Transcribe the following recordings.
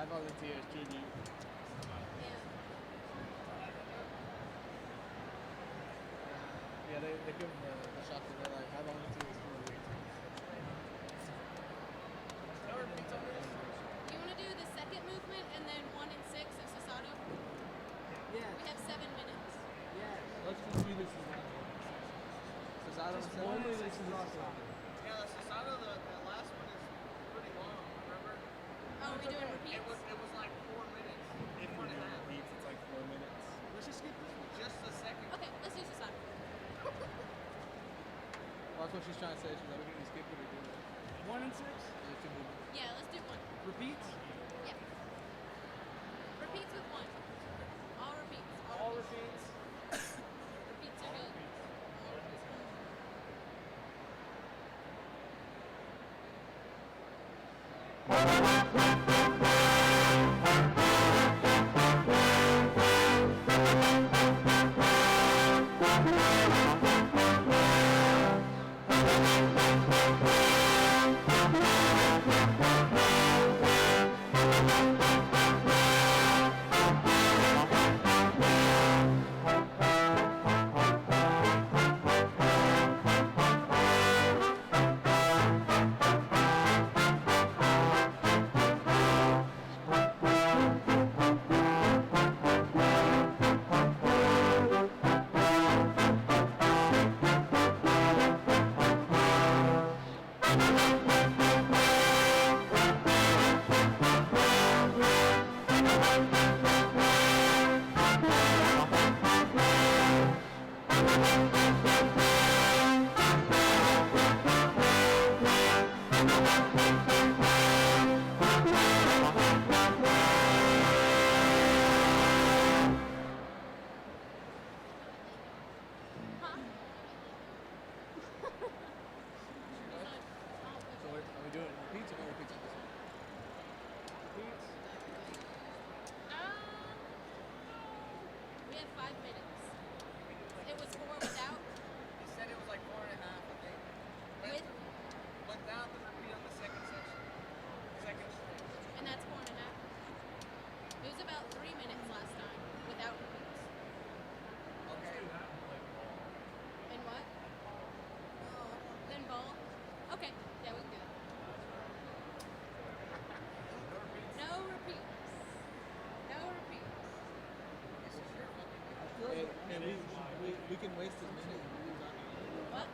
I volunteer as tribute. Yeah, they give the shots and they're like, I volunteer as tribute. Do you want to do the second movement and then 1 and 6 of Susato? what she's trying to say. She's like, we're gonna skip it or do it. 1 and 6? There's two movements. Yeah, let's do 1. Repeats? Yeah. Repeats with 1. All repeats. All repeats. Repeats are good. So are we doing repeats or no repeats on this one? Repeats. We had 5 minutes. It was 4 without. He said it was like 4.5, I think. With, Without the repeat on the second section. Second string. and that's 4.5. It was about 3 minutes last time without repeats. Okay. And what? Then ball. Okay. Yeah, we can do it. No repeats. No repeats. This is your fucking Hey, we can waste this minute and lose out. What?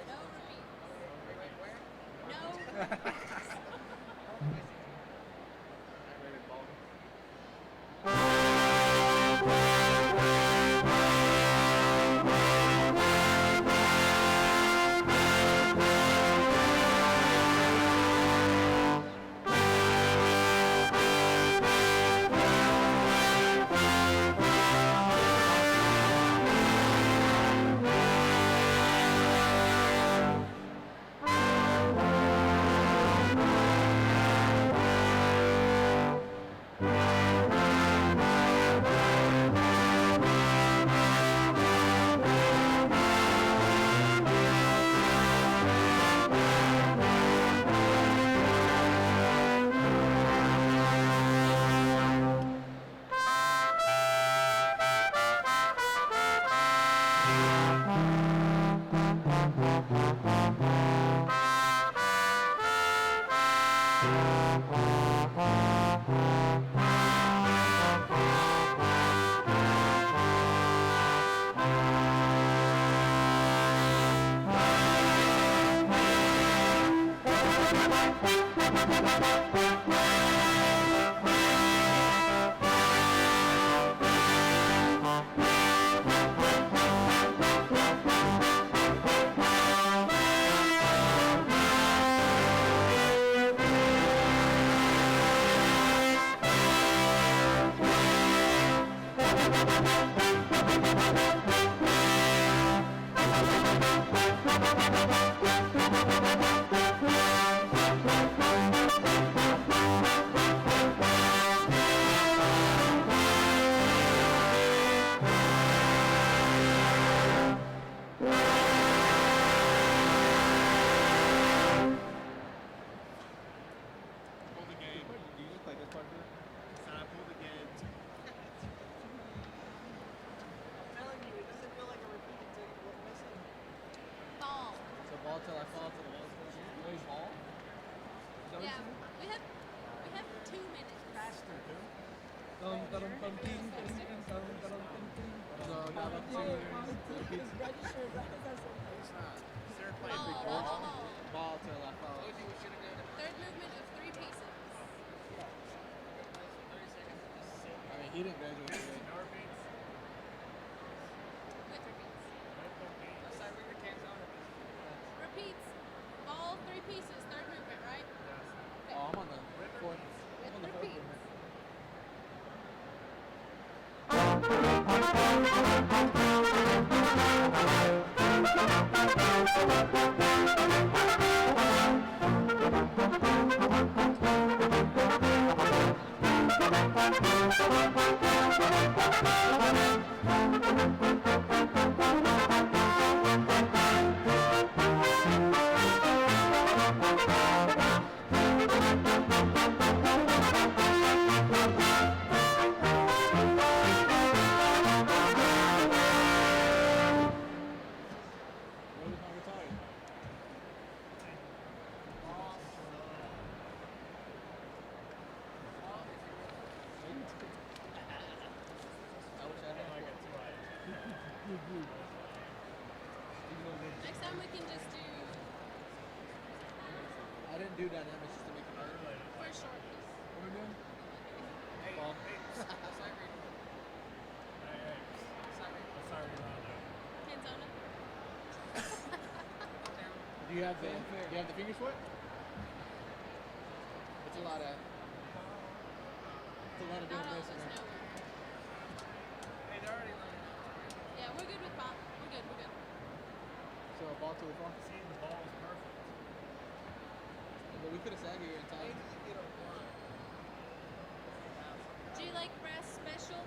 No repeats. Wait, where? No repeats. Rated ball. Pull the game. Do you just play this part too? Sign, pull the game. I'm telling you, it doesn't feel like a repeat until you look missing. Ball. So ball till I fall to the wall. Wait, ball? Is that what Yeah. you said? We have 2 minutes. Faster. Dum, dum, dum, ding, ding, ding, dum, dum, dum, ding. So now up to repeats. It's not. Third play. Ball. Ball till I fall. Told you we should have done it. Third movement of 3 pieces. 30 seconds. Just sit. I mean, he didn't graduate today. No repeats. With repeats. Left side, we're gonna cancel. Where's my guitar? I wish I had like a Next time we can just do I didn't do dynamics just to make it better. for short. What are we doing? Hey, Ball. sorry. Sorry. Canzona. Do you have the finger foot? It's a lot of Not doing all of this. us know. Hey, they're already learning. Yeah, we're good with ball. We're good. So a ball to a ball? See, the ball is perfect. But we could have sat here in time. Do you like brass special?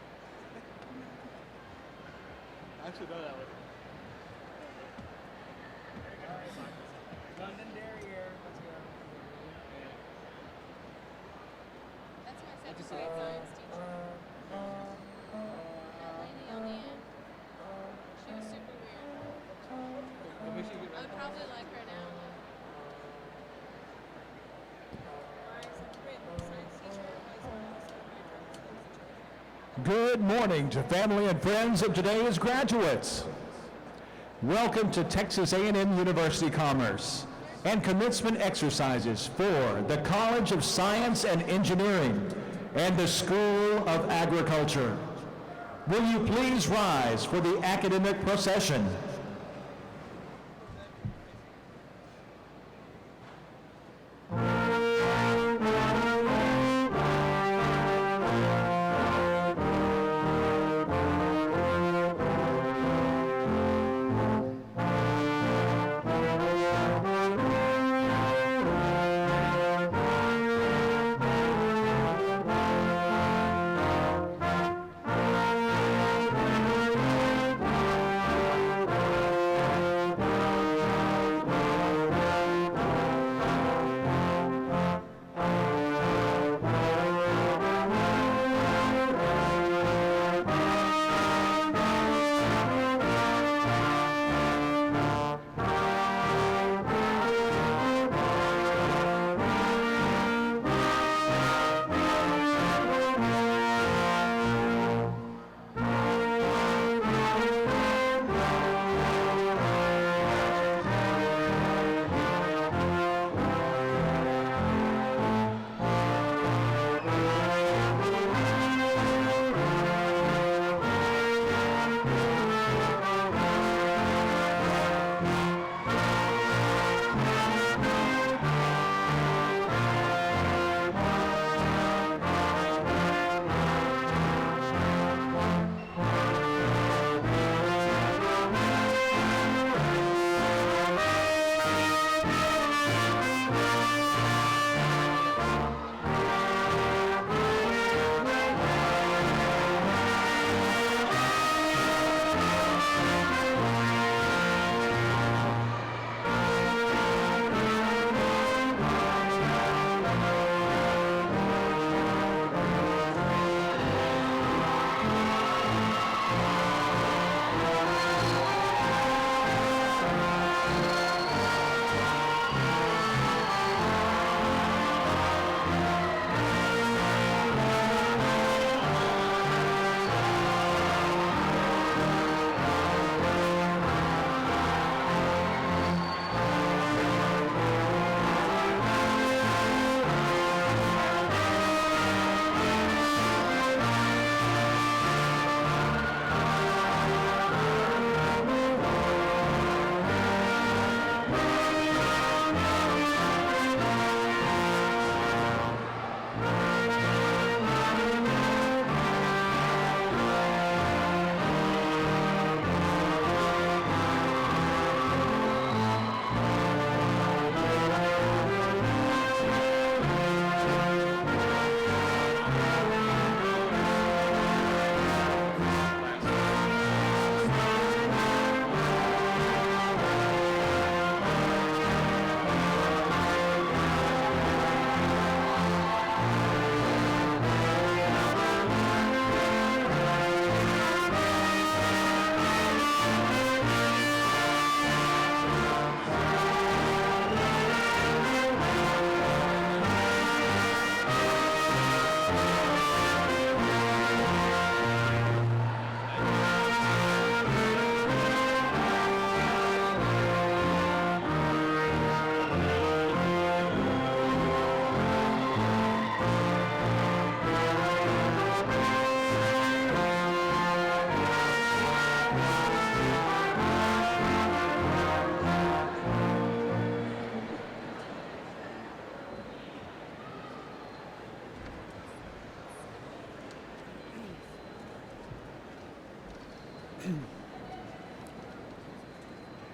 I should know that one. London Derriere. Let's go. That's my I second just grade said- science teacher. That lady on the end. She was super weird. But we should get I would probably like her now. Good morning to family and friends of today's graduates. Welcome to Texas A&M University Commerce and commencement exercises for the College of Science and Engineering and the School of Agriculture. Will you please rise for the academic procession?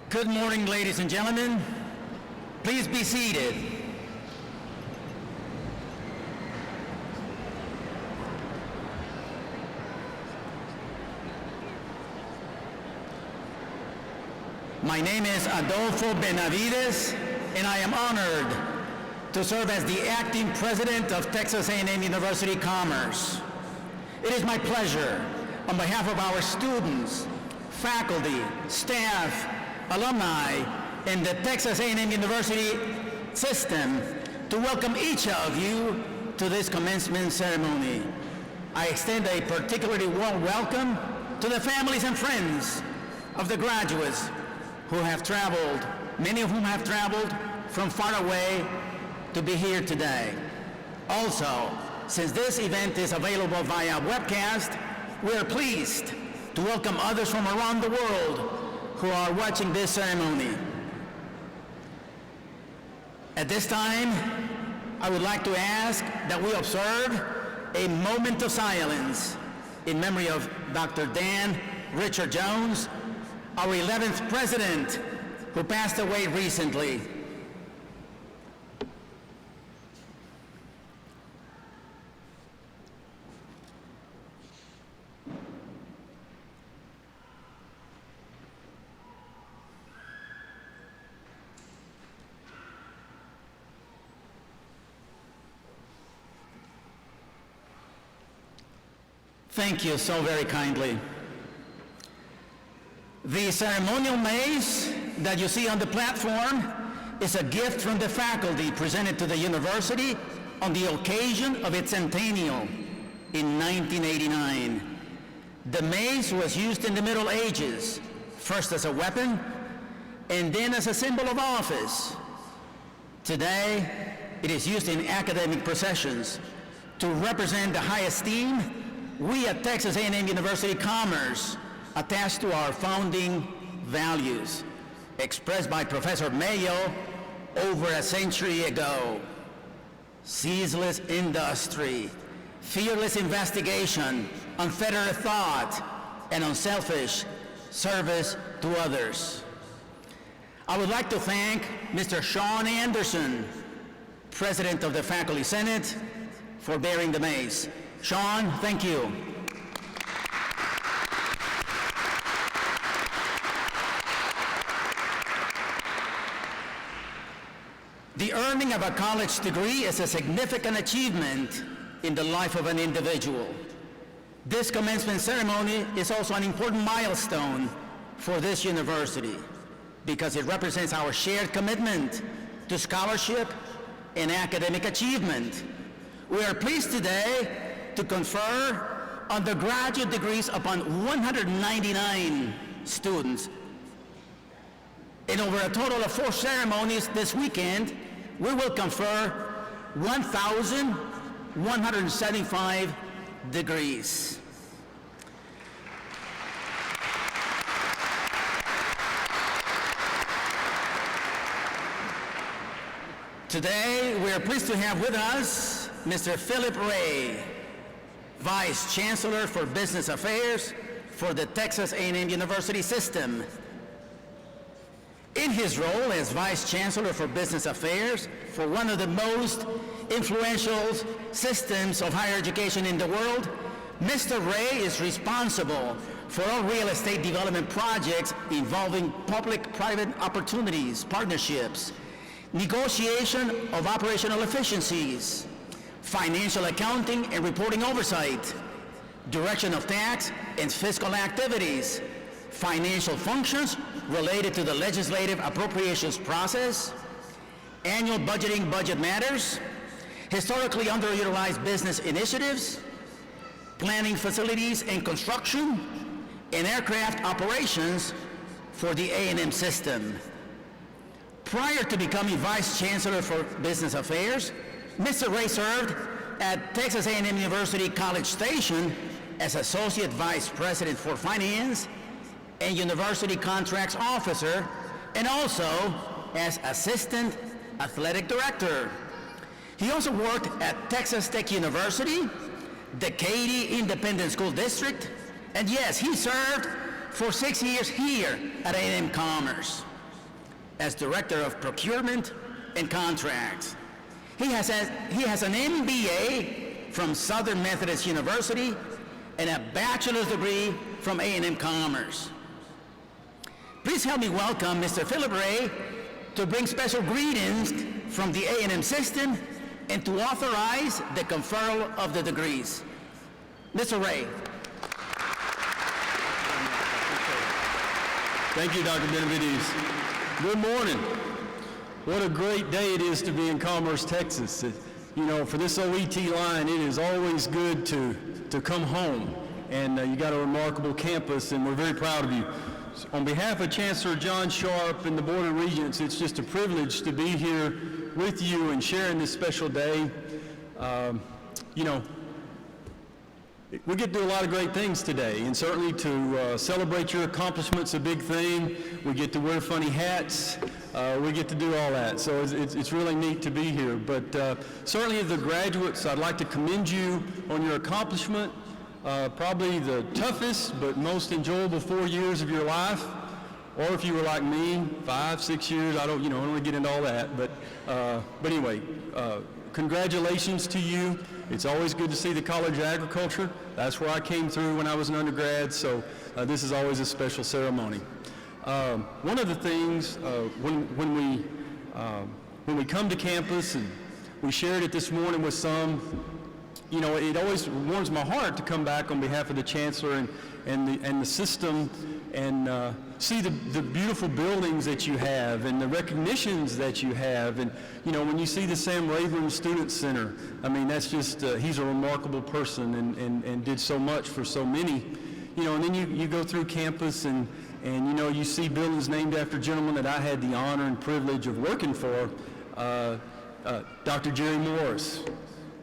Good morning, ladies and gentlemen. Please be seated. My name is Adolfo Benavides, and I am honored to serve as the acting president of Texas A&M University Commerce. It is my pleasure, on behalf of our students, faculty, staff, alumni, and the Texas A&M University system, to welcome each of you to this commencement ceremony. I extend a particularly warm welcome to the families and friends of the graduates who have traveled, many of whom have traveled from far away to be here today. Also, since this event is available via webcast, we are pleased to welcome others from around the world who are watching this ceremony. At this time, I would like to ask that we observe a moment of silence in memory of Dr. Dan Richard Jones, our 11th president, who passed away recently. Thank you so very kindly. The ceremonial mace that you see on the platform is a gift from the faculty presented to the university on the occasion of its centennial in 1989. The mace was used in the Middle Ages, first as a weapon and then as a symbol of office. Today, it is used in academic processions to represent the high esteem we at Texas A&M University Commerce attach to our founding values, expressed by Professor Mayo over a century ago. Ceaseless industry, fearless investigation, unfettered thought, and unselfish service to others. I would like to thank Mr. Sean Anderson, President of the Faculty Senate, for bearing the mace. Sean, thank you. The earning of a college degree is a significant achievement in the life of an individual. This commencement ceremony is also an important milestone for this university because it represents our shared commitment to scholarship and academic achievement. We are pleased today to confer undergraduate degrees upon 199 students. And over a total of 4 ceremonies this weekend, we will confer 1,175 degrees. Today, we are pleased to have with us Mr. Philip Ray, Vice Chancellor for Business Affairs for the Texas A&M University System. In his role as Vice Chancellor for Business Affairs for one of the most influential systems of higher education in the world, Mr. Ray is responsible for all real estate development projects involving public-private opportunities, partnerships, negotiation of operational efficiencies, financial accounting and reporting oversight, direction of tax and fiscal activities, financial functions related to the legislative appropriations process, annual budgeting, budget matters, historically underutilized business initiatives, planning facilities and construction, and aircraft operations for the A&M system. Prior to becoming Vice Chancellor for Business Affairs, Mr. Ray served at Texas A&M University College Station as Associate Vice President for Finance and University Contracts Officer, and also as Assistant Athletic Director. He also worked at Texas Tech University, the Katy Independent School District, and yes, he served for 6 years here at A&M Commerce as Director of Procurement and Contracts. He has an MBA from Southern Methodist University and a bachelor's degree from A&M Commerce. Please help me welcome Mr. Philip Ray to bring special greetings from the A&M system and to authorize the conferral of the degrees. Mr. Ray. Thank you, Dr. Benavides. Good morning. What a great day it is to be in Commerce, Texas. You know, for this OET line, it is always good to come home. And you got a remarkable campus, and we're very proud of you. On behalf of Chancellor John Sharp and the Board of Regents, it's just a privilege to be here with you and sharing this special day. You know, we get to do a lot of great things today, and certainly to celebrate your accomplishments, a big thing. We get to wear funny hats. We get to do all that, so it's really neat to be here. But certainly, as the graduates, I'd like to commend you on your accomplishment. Probably the toughest but most enjoyable 4 years of your life, or if you were like me, 5, 6 years. I don't want to get into all that, but anyway, congratulations to you. It's always good to see the College of Agriculture. That's where I came through when I was an undergrad, so this is always a special ceremony. One of the things when we come to campus, and we shared it this morning with some, you know, it always warms my heart to come back on behalf of the Chancellor and the system and see the beautiful buildings that you have and the recognitions that you have. And, you know, when you see the Sam Rayburn Student Center, I mean, that's just, he's a remarkable person and did so much for so many. You know, and then you go through campus and you know, you see buildings named after gentlemen that I had the honor and privilege of working for, Dr. Jerry Morris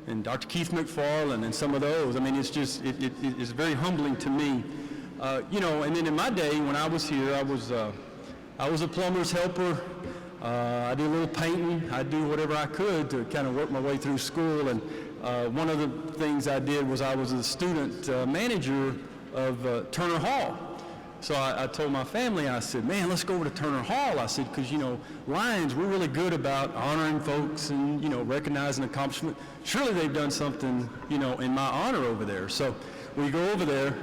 and Dr. Keith McFarland and some of those. I mean, it's just, it's very humbling to me. You know, and then in my day when I was here, I was a plumber's helper. I did a little painting. I do whatever I could to kind of work my way through school. And one of the things I did was I was a student manager of Turner Hall. So I told my family, I said, man, let's go over to Turner Hall. I said, because, you know, Lions, we're really good about honoring folks and, you know, recognizing accomplishment. Surely they've done something, you know, in my honor over there. So we go over there.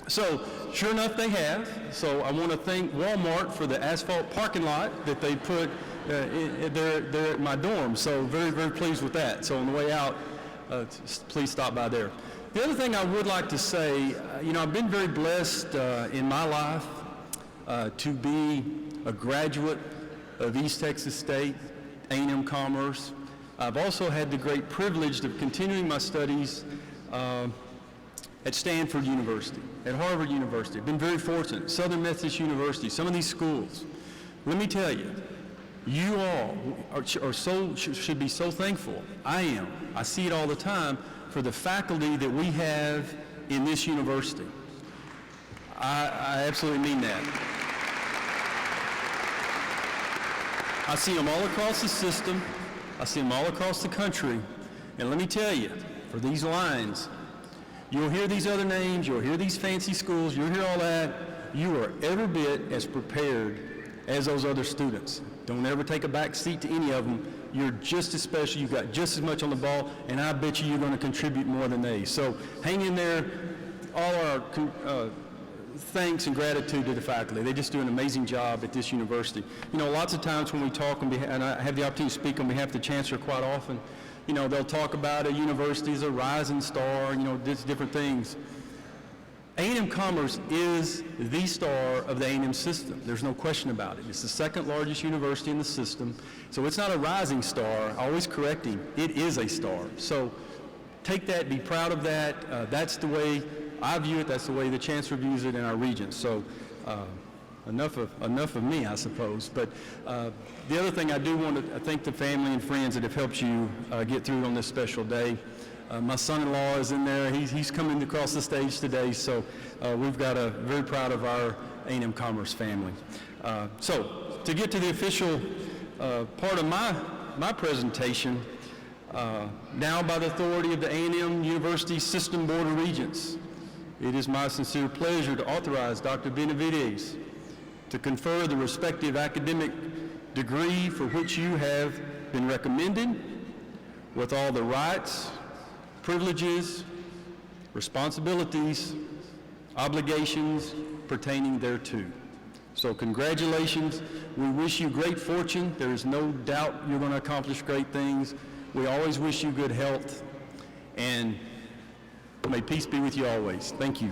So sure enough, they have. So I want to thank Walmart for the asphalt parking lot that they put there at my dorm. So very, very pleased with that. So on the way out, please stop by there. The other thing I would like to say, you know, I've been very blessed in my life to be a graduate of East Texas State, A&M Commerce. I've also had the great privilege of continuing my studies at Stanford University, at Harvard University. I've been very fortunate. Southern Methodist University, some of these schools. Let me tell you, you all should be so thankful. I am. I see it all the time for the faculty that we have in this university. I absolutely mean that. I see them all across the system. I see them all across the country. And let me tell you, for these lines, you'll hear these other names, you'll hear these fancy schools, you'll hear all that. You are every bit as prepared as those other students. Don't ever take a back seat to any of them. You're just as special, you've got just as much on the ball, and I bet you're going to contribute more than they. So hang in there. All our thanks and gratitude to the faculty. They just do an amazing job at this university. You know, lots of times when we talk on behalf, and I have the opportunity to speak on behalf of the Chancellor quite often, you know, they'll talk about a university as a rising star, you know, different things. A&M Commerce is the star of the A&M system. There's no question about it. It's the second largest university in the system. So it's not a rising star, always correcting. It is a star. So take that, be proud of that. That's the way I view it. That's the way the Chancellor views it in our region. So enough of me, I suppose. But the other thing I do want to thank the family and friends that have helped you get through on this special day. My son-in-law is in there. He's coming across the stage today, so we've got a very proud of our A&M Commerce family. So to get to the official part of my presentation, now by the authority of the A&M University System Board of Regents, It is my sincere pleasure to authorize Dr. Benavides to confer the respective academic degree for which you have been recommended with all the rights, privileges, responsibilities, obligations pertaining thereto. So congratulations. We wish you great fortune. There is no doubt you're going to accomplish great things. We always wish you good health, and may peace be with you always. Thank you.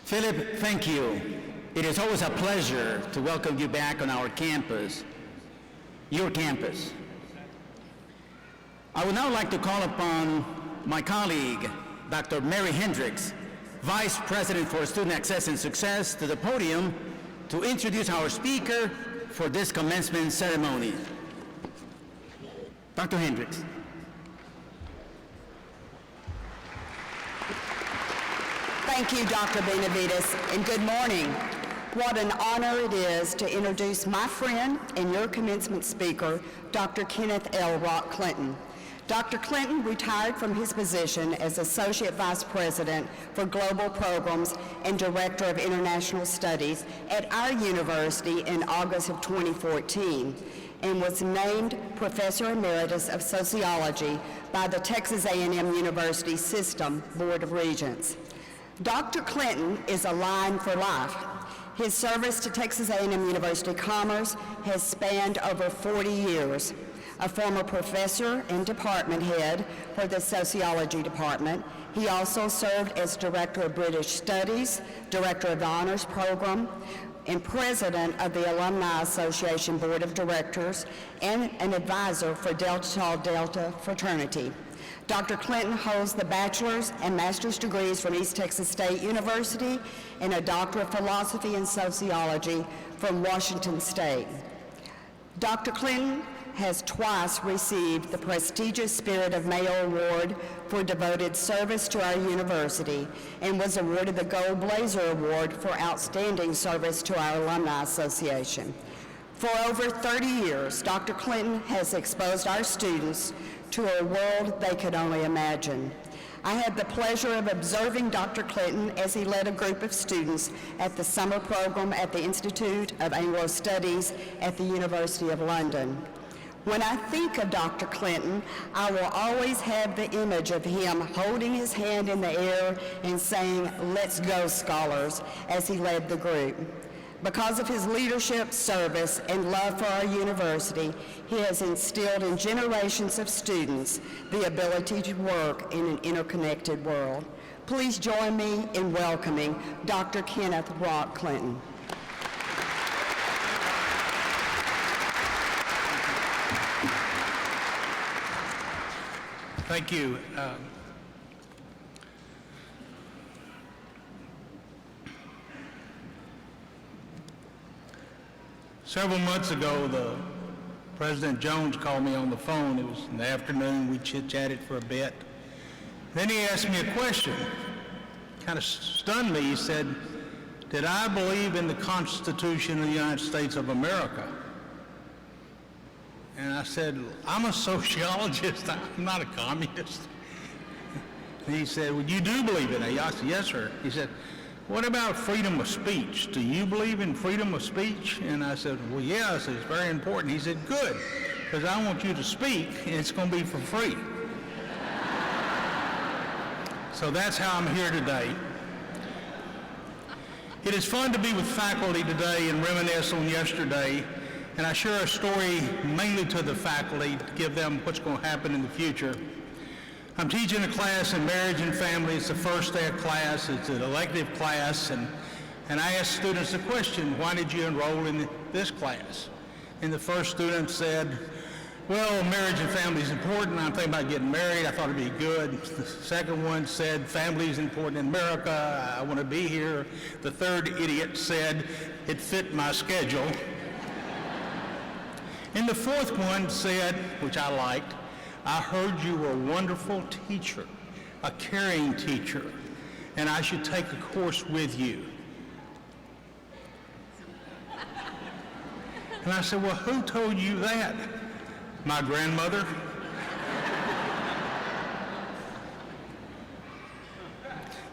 Philip, thank you. It is always a pleasure to welcome you back on our campus, your campus. I would now like to call upon my colleague, Dr. Mary Hendricks, Vice President for Student Access and Success, to the podium to introduce our speaker for this commencement ceremony. Dr. Hendricks. Thank you, Dr. Benavides, and good morning. What an honor it is to introduce my friend and your commencement speaker, Dr. Kenneth L. Rock Clinton. Dr. Clinton retired from his position as Associate Vice President for Global Programs and Director of International Studies at our university in August of 2014 and was named Professor Emeritus of Sociology by the Texas A&M University System Board of Regents. Dr. Clinton is a line for life. His service to Texas A&M University Commerce has spanned over 40 years. A former professor and department head for the sociology department, he also served as Director of British Studies, Director of the Honors Program, and President of the Alumni Association Board of Directors, and an advisor for Delta Tau Delta fraternity. Dr. Clinton holds the bachelor's and master's degrees from East Texas State University and a Doctor of Philosophy and Sociology from Washington State. Dr. Clinton has twice received the prestigious Spirit of Mayo Award for devoted service to our university and was awarded the Gold Blazer Award for outstanding service to our Alumni Association. For over 30 years, Dr. Clinton has exposed our students to a world they could only imagine. I had the pleasure of observing Dr. Clinton as he led a group of students at the summer program at the Institute of Anglo Studies at the University of London. When I think of Dr. Clinton, I will always have the image of him holding his hand in the air and saying, "Let's go, scholars," as he led the group. Because of his leadership, service, and love for our university, he has instilled in generations of students the ability to work in an interconnected world. Please join me in welcoming Dr. Kenneth Rock Clinton. Thank you. Several months ago, President Jones called me on the phone. It was in the afternoon. We chit-chatted for a bit. Then he asked me a question. Kind of stunned me. He said, "Did I believe in the Constitution of the United States of America?" And I said, "I'm a sociologist. I'm not a communist." And he said, "Well, you do believe in it?" I said, "Yes, sir." He said, "What about freedom of speech? Do you believe in freedom of speech?" And I said, "Well, yeah." I said, "It's very important." He said, "Good, because I want you to speak, and it's going to be for free." So that's how I'm here today. It is fun to be with faculty today and reminisce on yesterday, and I share a story mainly to the faculty to give them what's going to happen in the future. I'm teaching a class in marriage and family. It's the first day of class. It's an elective class, and I asked students the question, "Why did you enroll in this class?" And the first student said, "Well, marriage and family is important. I'm thinking about getting married. I thought it'd be good." The second one said, "Family is important in America. I want to be here." The third idiot said, "It fit my schedule." And the fourth one said, which I liked, "I heard you were a wonderful teacher, a caring teacher, and I should take a course with you." And I said, well, who told you that? My grandmother.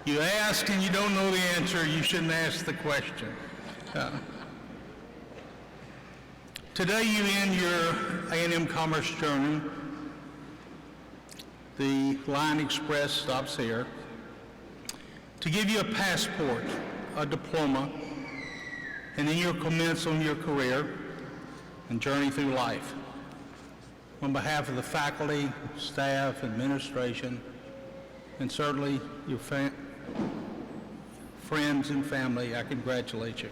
You ask and you don't know the answer, you shouldn't ask the question. Today you end your A&M Commerce journey. The Line Express stops here to give you a passport, a diploma, and then you'll commence on your career and journey through life. On behalf of the faculty, staff, administration, and certainly your friends and family, I congratulate you.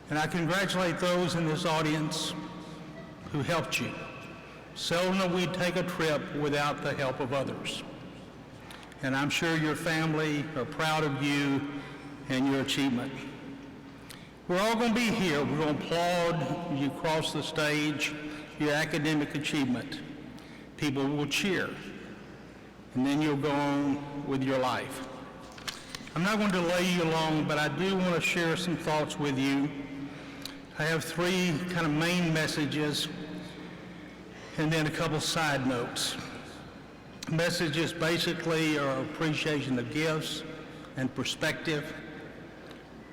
And I congratulate those in this audience who helped you. Seldom do we take a trip without the help of others. And I'm sure your family are proud of you and your achievement. We're all going to be here. We're going to applaud you cross the stage, your academic achievement. People will cheer. And then you'll go on with your life. I'm not going to delay you long, but I do want to share some thoughts with you. I have three kind of main messages and then a couple side notes. Messages basically are appreciation of gifts and perspective,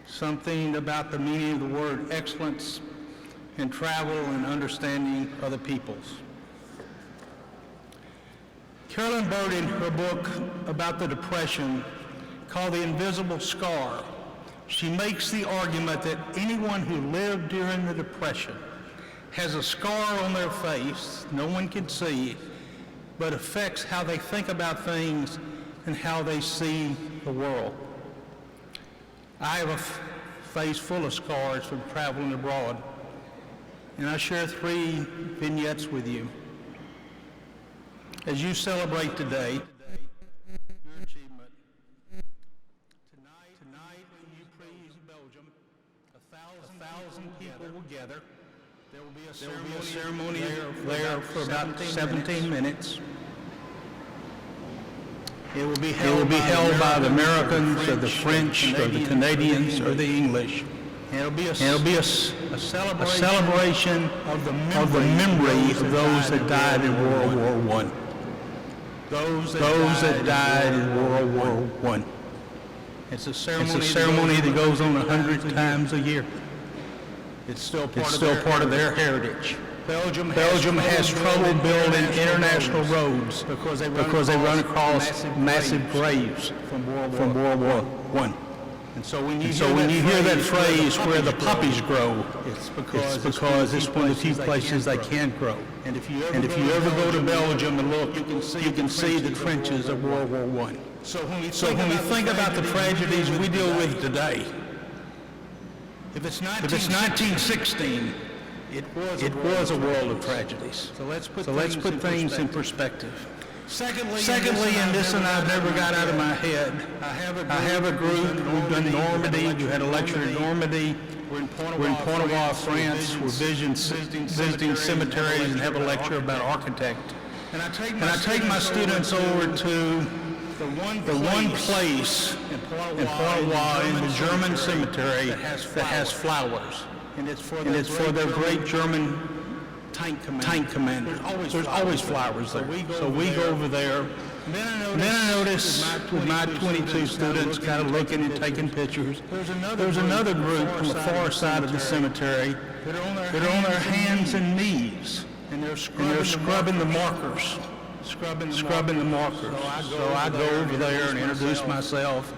something about the meaning of the word excellence, and travel and understanding other peoples. Carolyn Byrd, in her book about the Depression called The Invisible Scar, she makes the argument that anyone who lived during the Depression has a scar on their face no one can see, but affects how they think about things and how they see the world. I have a face full of scars from traveling abroad, and I share three vignettes with you. As you celebrate today, your achievement, tonight when you praise Belgium, 1,000 people will gather. There will be a ceremony there for about 17 minutes. It will be held by the Americans or the French or the Canadians or the English. And it'll be a celebration of the memory of those that died in World War I. Those that died in World War I. It's a ceremony that goes on 100 times a year. It's still part of their heritage. Belgium has trouble building international roads because they run across massive graves from World War I. And so when you hear that phrase, where the poppies grow, it's because it's one of the few places they can grow. And if you ever go to Belgium and look, you can see the trenches of World War I. So when we think about the tragedies we deal with today, if it's 1916, it was a world of tragedies. So let's put things in perspective. Secondly, and this and I've never got out of my head, I have a group, we've done Normandy, we had a lecture in Normandy, we're in Pointe-Noire, France, we're visiting cemeteries and have a lecture about architect. And I take my students over to the one place in Pointe-Noire in the German cemetery that has flowers. And it's for their great German tank commander. There's always flowers there. So we go over there. And then I notice with my 22 students kind of looking and taking pictures, there's another group from the far side of the cemetery that are on their hands and knees, and they're scrubbing the markers. Scrubbing the markers. So I go over there and introduce myself.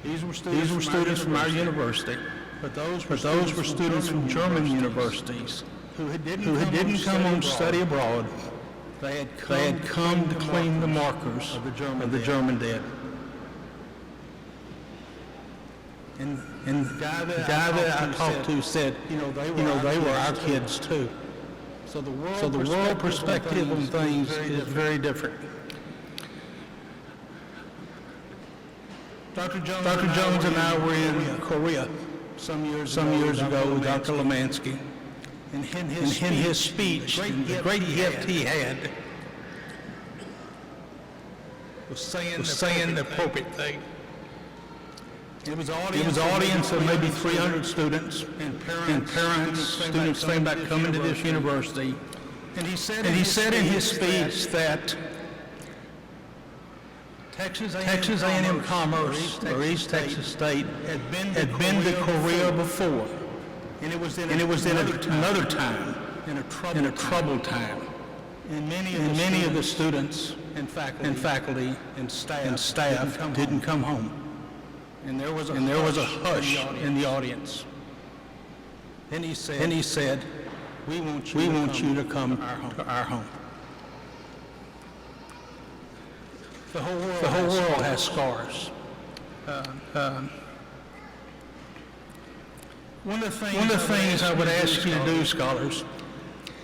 These were students from our university, but those were students from German universities who didn't come on study abroad. They had come to clean the markers of the German dead. And the guy that I talked to said, they were our kids too. So the world perspective on things is very different. Dr. Jones and I were in Korea some years ago with Dr. Lemansky. And in his speech, the great gift he had was saying the appropriate thing. It was an audience of maybe 300 students and parents, students thinking about coming to this university. And he said in his speech that Texas A&M Commerce, or East Texas State, had been to Korea before. And it was in another time, in a troubled time. And many of the students and faculty and staff didn't come home. And there was a hush in the audience. And he said, we want you to come to our home. The whole world has scars. One of the things I would ask you to do, scholars,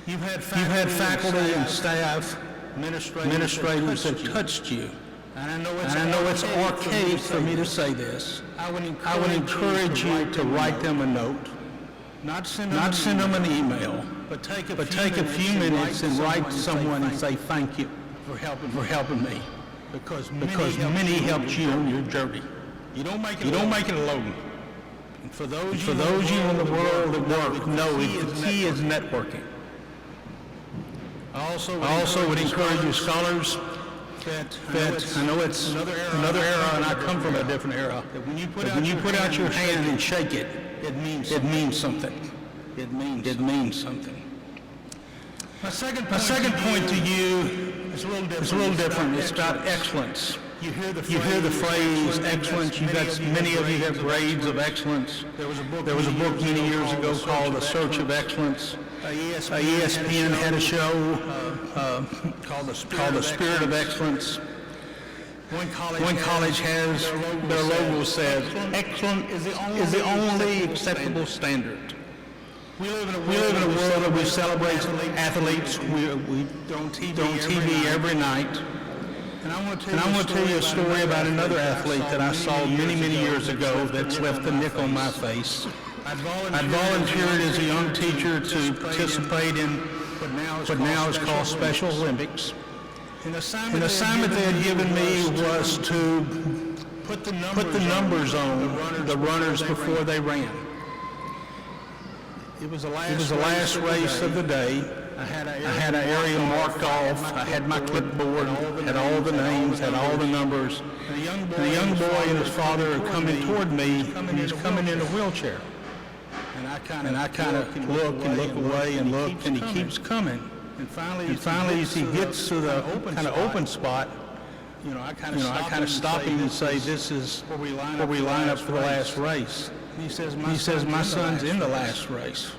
you've had faculty and staff, administrators that touched you. And I know it's archaic for me to say this. I would encourage you to write them a note. Not send them an email, but take a few minutes and write to someone and say thank you for helping me. Because many helped you on your journey. You don't make it alone. And for those you in the world that work, know the key is networking. I also would encourage you, scholars, that I know it's another era, and I come from a different era. That when you put out your hand and shake it, it means something. It means something. My second point to you is a little different. It's about excellence. You hear the phrase excellence. Many of you have grades of excellence. There was a book many years ago called The Search of Excellence. ESPN had a show called The Spirit of Excellence. One college has, their logo says, excellent is the only acceptable standard. We live in a world that we celebrate athletes. We don't TV every night. And I want to tell you a story about another athlete that I saw many years ago that's left a nick on my face. I volunteered as a young teacher to participate in what now is called Special Olympics. An assignment they had given me was to put the numbers on the runners before they ran. It was the last race of the day. I had an area marked off. I had my clipboard, had all the names, had all the numbers. And a young boy and his father are coming toward me, and he's coming in a wheelchair. And I kind of look and look away and look, and he keeps coming. And finally, as he gets to the kind of open spot, I kind of stop him and say, "This is where we line up for the last race." He says, "My son's in the last race."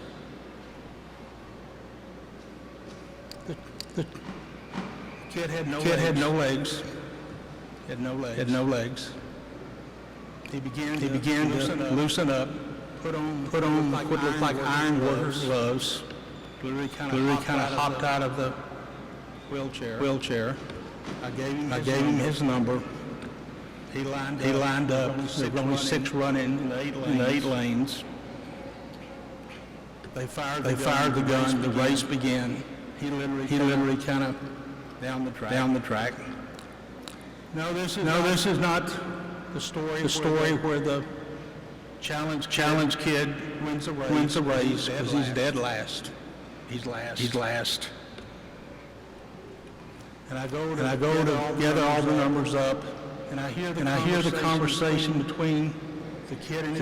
The kid had no legs. Had no legs. He began to loosen up. Put on what looked like iron workers' gloves. Literally kind of hopped out of the wheelchair. I gave him his number. He lined up. There were only 6 running in the 8 lanes. They fired the gun. The race began. He literally kind of down the track. No, this is not the story where the challenge kid wins a race because he's dead last. He's last. And I go to gather all the numbers up, and I hear the conversation between the kid and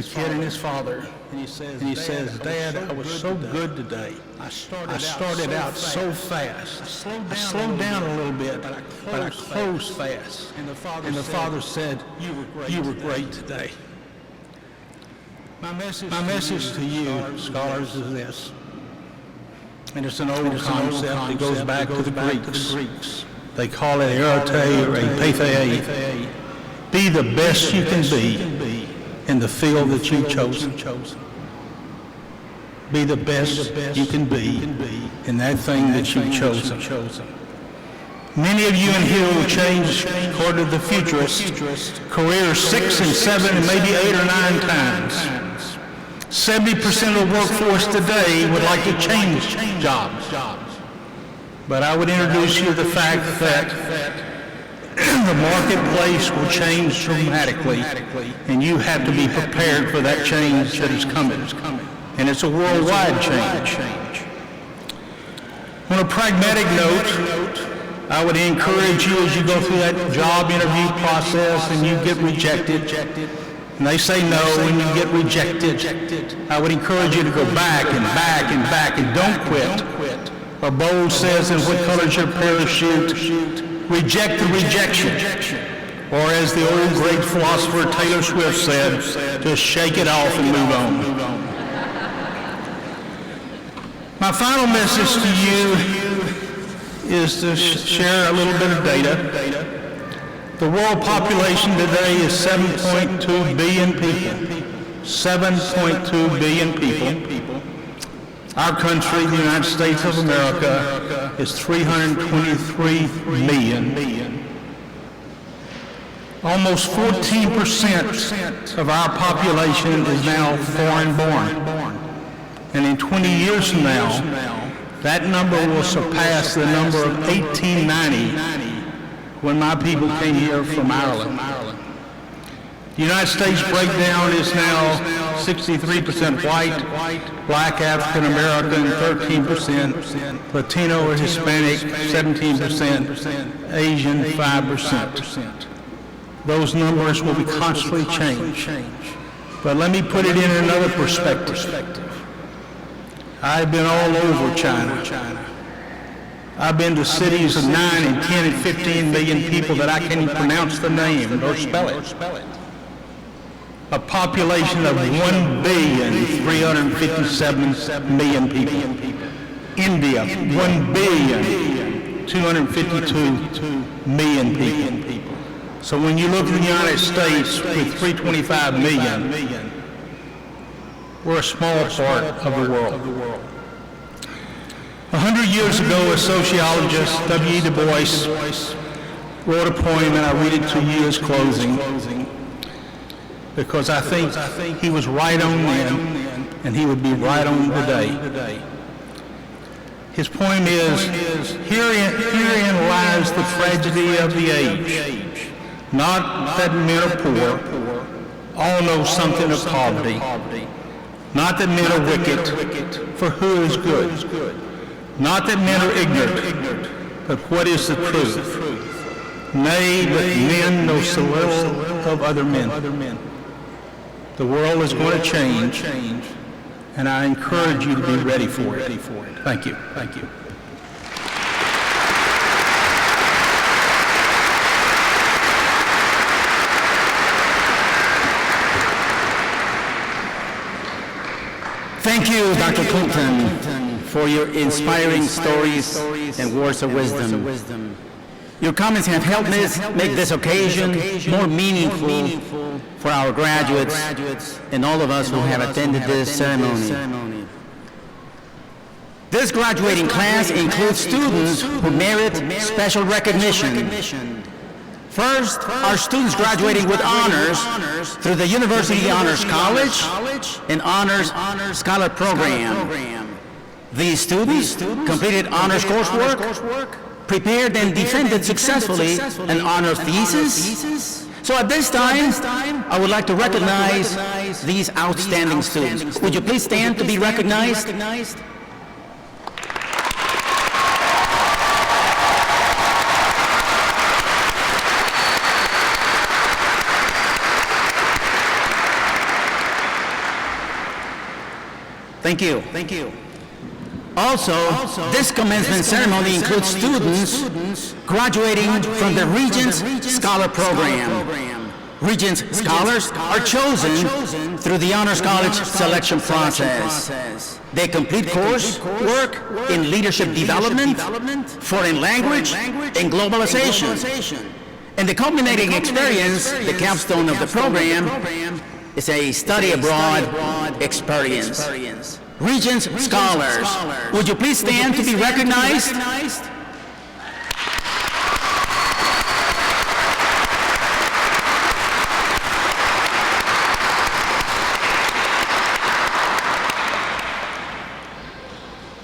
his father. And he says, "Dad, I was so good today. I started out so fast. I slowed down a little bit, but I closed fast." And the father said, "You were great today." My message to you, scholars, is this. And it's an old concept. It goes back to the Greeks. They call it erate or epeithei. Be the best you can be in the field that you've chosen. Be the best you can be in that thing that you've chosen. Many of you in here will change, according to the futurists, careers 6 and 7 and maybe 8 or 9 times. 70% of the workforce today would like to change jobs. But I would introduce you to the fact that the marketplace will change dramatically, and you have to be prepared for that change that is coming. And it's a worldwide change. On a pragmatic note, I would encourage you as you go through that job interview process and you get rejected, and they say no and you get rejected, I would encourage you to go back and back and back and don't quit. A bowl says, "And what color's your parachute?" Reject the rejection. Or as the old great philosopher Taylor Swift said, just shake it off and move on. My final message to you is to share a little bit of data. The world population today is 7.2 billion people. 7.2 billion people. Our country, the United States of America, is 323 million. Almost 14% of our population is now foreign-born. And in 20 years from now, that number will surpass the number of 1890 when my people came here from Ireland. The United States breakdown is now 63% white, black African American 13%, Latino or Hispanic 17%, Asian 5%. Those numbers will be constantly changed. But let me put it in another perspective. I've been all over China. I've been to cities of 9 and 10 and 15 million people that I can't even pronounce the name or spell it. A population of 1,357,000,000 people. India, 1,252,000,000 people. So when you look at the United States with 325 million, we're a small part of the world. 100 years ago, a sociologist, W.E. Du Bois, wrote a poem, and I read it to you as closing, because I think he was right on then, and he would be right on today. His poem is, herein lies the tragedy of the age. Not that men are poor, all know something of poverty. Not that men are wicked, for who is good? Not that men are ignorant, but what is the truth? Nay, but men know so little of other men. The world is going to change, and I encourage you to be ready for it. Thank you. Thank you. Thank you, Dr. Clinton, for your inspiring stories and words of wisdom. Your comments have helped us make this occasion more meaningful for our graduates and all of us who have attended this ceremony. This graduating class includes students who merit special recognition. First, our students graduating with honors through the University Honors College and Honors Scholar Program. These students completed honors coursework, prepared and defended successfully an honor thesis. So at this time, I would like to recognize these outstanding students. Would you please stand to be recognized? Thank you. Thank you. Also, this commencement ceremony includes students graduating from the Regents Scholar Program. Regents Scholars are chosen through the Honors College selection process. They complete coursework in leadership development, foreign language, and globalization. And the culminating experience, the capstone of the program, is a study abroad experience. Regents Scholars, would you please stand to be recognized?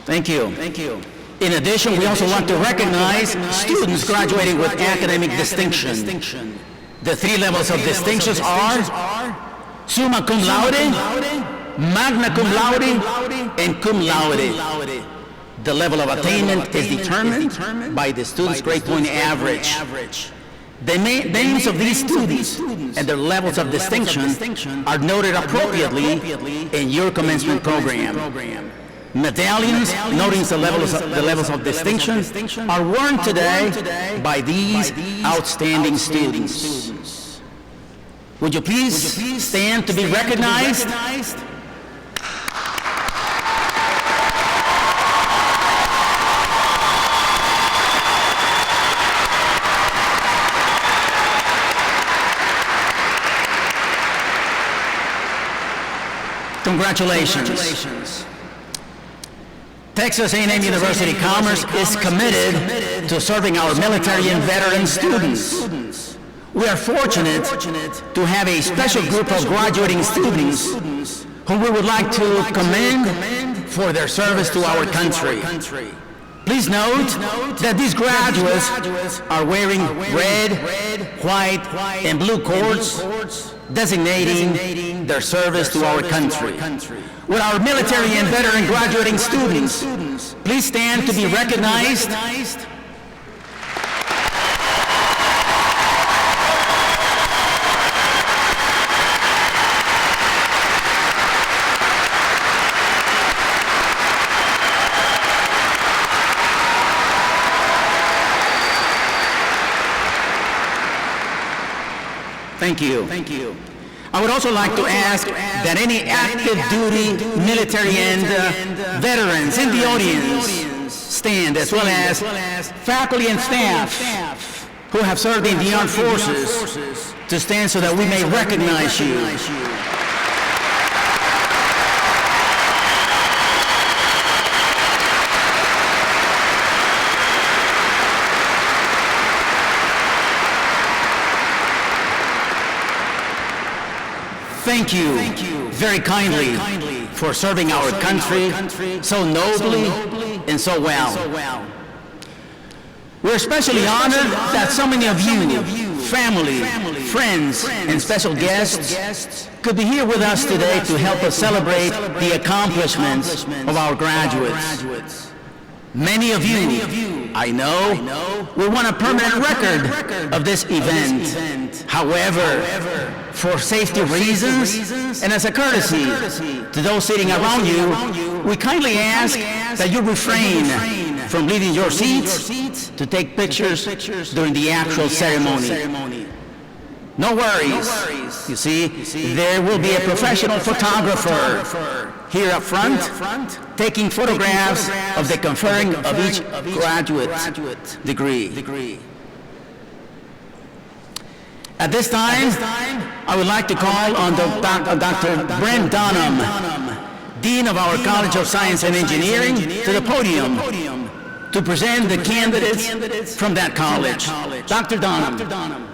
Thank you. Thank you. In addition, we also want to recognize students graduating with academic distinction. The three levels of distinctions are summa cum laude, magna cum laude, and cum laude. The level of attainment is determined by the student's grade point average. The names of these students and their levels of distinction are noted appropriately in your commencement program. Medallions noting the levels of distinction are worn today by these outstanding students. Would you please stand to be recognized? Congratulations. Texas A&M University Commerce is committed to serving our military and veteran students. We are fortunate to have a special group of graduating students who we would like to commend for their service to our country. Please note that these graduates are wearing red, white, and blue cords designating their service to our country. Would our military and veteran graduating students please stand to be recognized? Thank you. I would also like to ask that any active duty military and veterans in the audience stand, as well as faculty and staff who have served in the armed forces, to stand so that we may recognize you. Thank you very kindly for serving our country so nobly and so well. We're especially honored that so many of you, family, friends, and special guests could be here with us today to help us celebrate the accomplishments of our graduates. Many of you, I know, will want a permanent record of this event. However, for safety reasons and as a courtesy to those sitting around you, we kindly ask that you refrain from leaving your seats to take pictures during the actual ceremony. No worries. You see, there will be a professional photographer here up front taking photographs of the conferring of each graduate degree. At this time, I would like to call on Dr. Brent Dunham, Dean of our College of Science and Engineering, to the podium to present the candidates from that college. Dr. Dunham.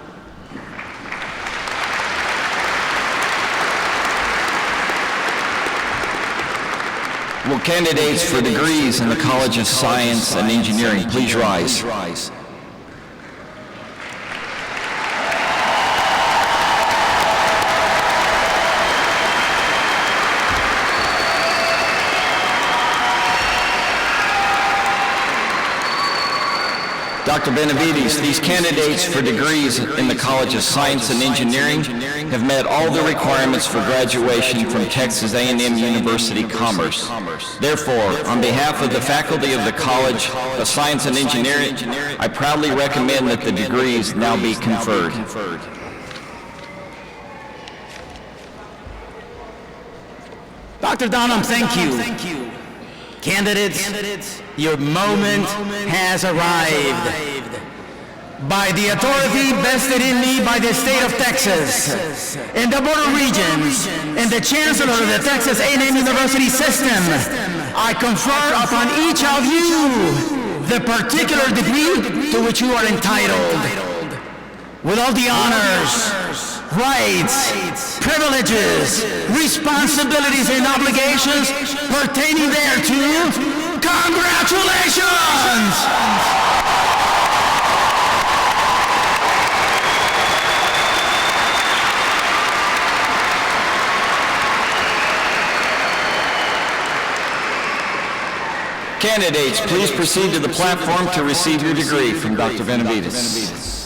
Will candidates for degrees in the College of Science and Engineering please rise? Dr. Benavides, these candidates for degrees in the College of Science and Engineering have met all the requirements for graduation from Texas A&M University Commerce. Therefore, on behalf of the faculty of the College of Science and Engineering, I proudly recommend that the degrees now be conferred. Dr. Dunham, thank you. Candidates, your moment has arrived. By the authority vested in me by the state of Texas, in the border regions, and the Chancellor of the Texas A&M University system, I confer upon each of you the particular degree to which you are entitled. With all the honors, rights, privileges, responsibilities, and obligations pertaining thereto, Congratulations! Candidates, please proceed to the platform to receive your degree from Dr. Benavides.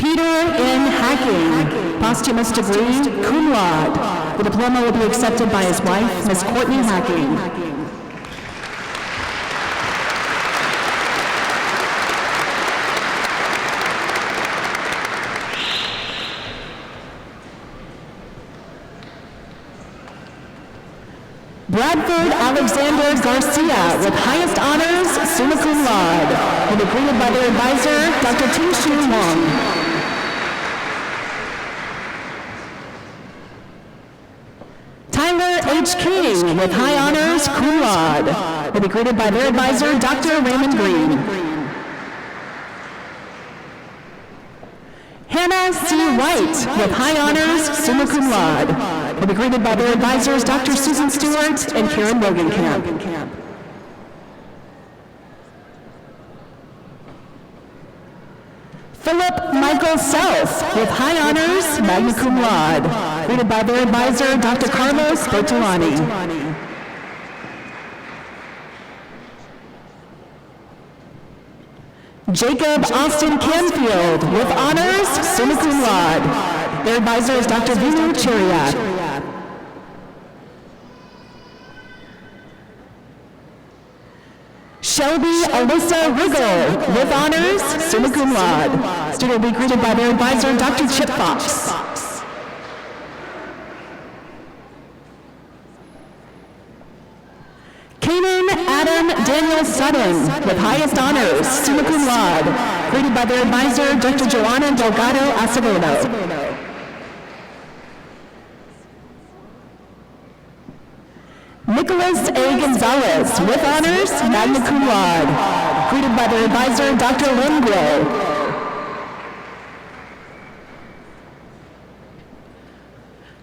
Peter in Hacking, posthumous degree, cum laude. The diploma will be accepted by his wife, Miss Courtney Hacking. Bradford Alexander Garcia with highest honors, summa cum laude. Will be greeted by their advisor, Dr. Ting-Shu Wong. Tyler H. King with high honors, cum laude. Will be greeted by their advisor, Dr. Raymond Green. Hannah C. White with high honors, summa cum laude. Will be greeted by their advisors, Dr. Susan Stewart and Karen Rogenkamp. Philip Michael Self with high honors, magna cum laude. Greeted by their advisor, Dr. Carlos Bertolani. Jacob Austin Canfield with honors, summa cum laude. Their advisor is Dr. Vinu Chiriak. Shelby Alyssa Riggle with honors, summa cum laude. Student will be greeted by their advisor, Dr. Chip Fox. Kanan Adam Daniel Sutton with highest honors, summa cum laude. Greeted by their advisor, Dr. Joanna Delgado Acevedo. Nicholas A. Gonzalez with honors, magna cum laude. Greeted by their advisor, Dr. Lynn Gray.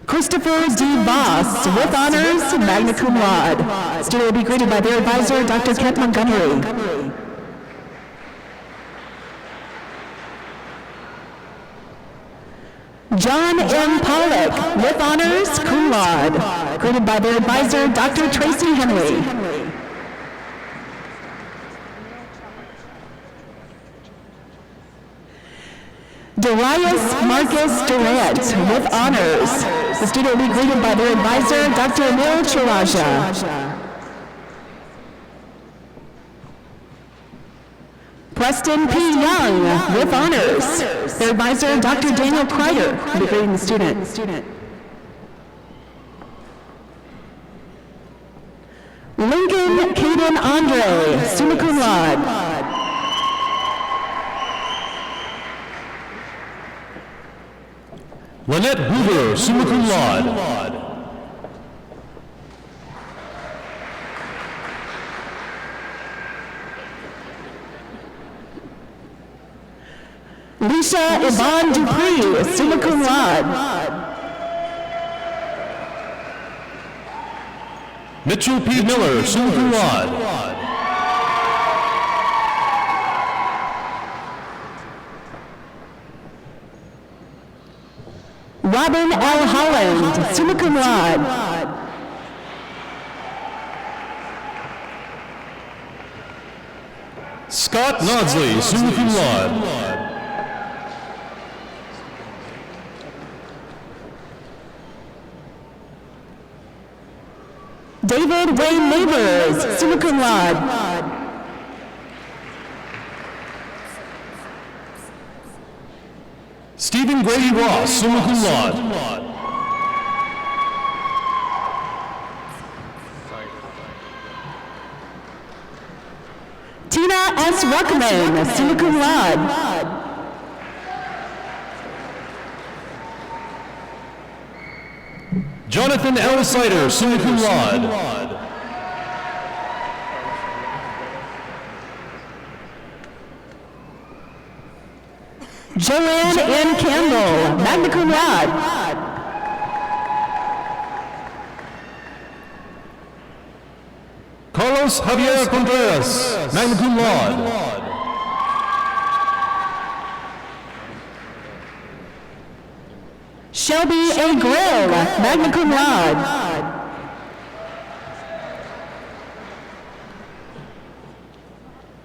Christopher D. Voss with honors, magna cum laude. Student will be greeted by their advisor, Dr. Kent Montgomery. John M. Pollock with honors, cum laude. Greeted by their advisor, Dr. Tracy Henry. Darius Marcus Durant with honors. The student will be greeted by their advisor, Dr. Emil Chiraja. Preston P. Young with honors. Their advisor, Dr. Daniel Kreider, will be greeting the student. Lincoln Caden Andre, summa cum laude. Lynette Hoover, summa cum laude. Lisha Yvonne Dupree, summa cum laude. Mitchell P. Miller, summa cum laude. Robin L. Holland, summa cum laude. Scott Nodsley, summa cum laude. David Wayne Neighbors, summa cum laude. Stephen Grady Ross, summa cum laude. Tina S. Ruckman, summa cum laude. Jonathan L. Sider, summa cum laude. Joanne N. Campbell, magna cum laude. Carlos Javier Contreras, magna cum laude. Shelby A. Grill, magna cum laude.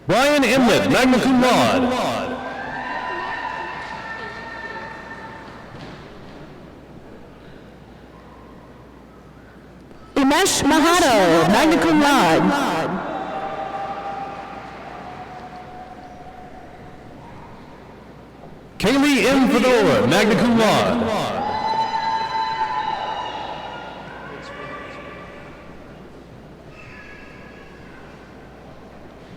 Brian Inlet, magna cum laude. Umesh Mahato, magna cum laude. Kaylee M. Fedora, magna cum laude.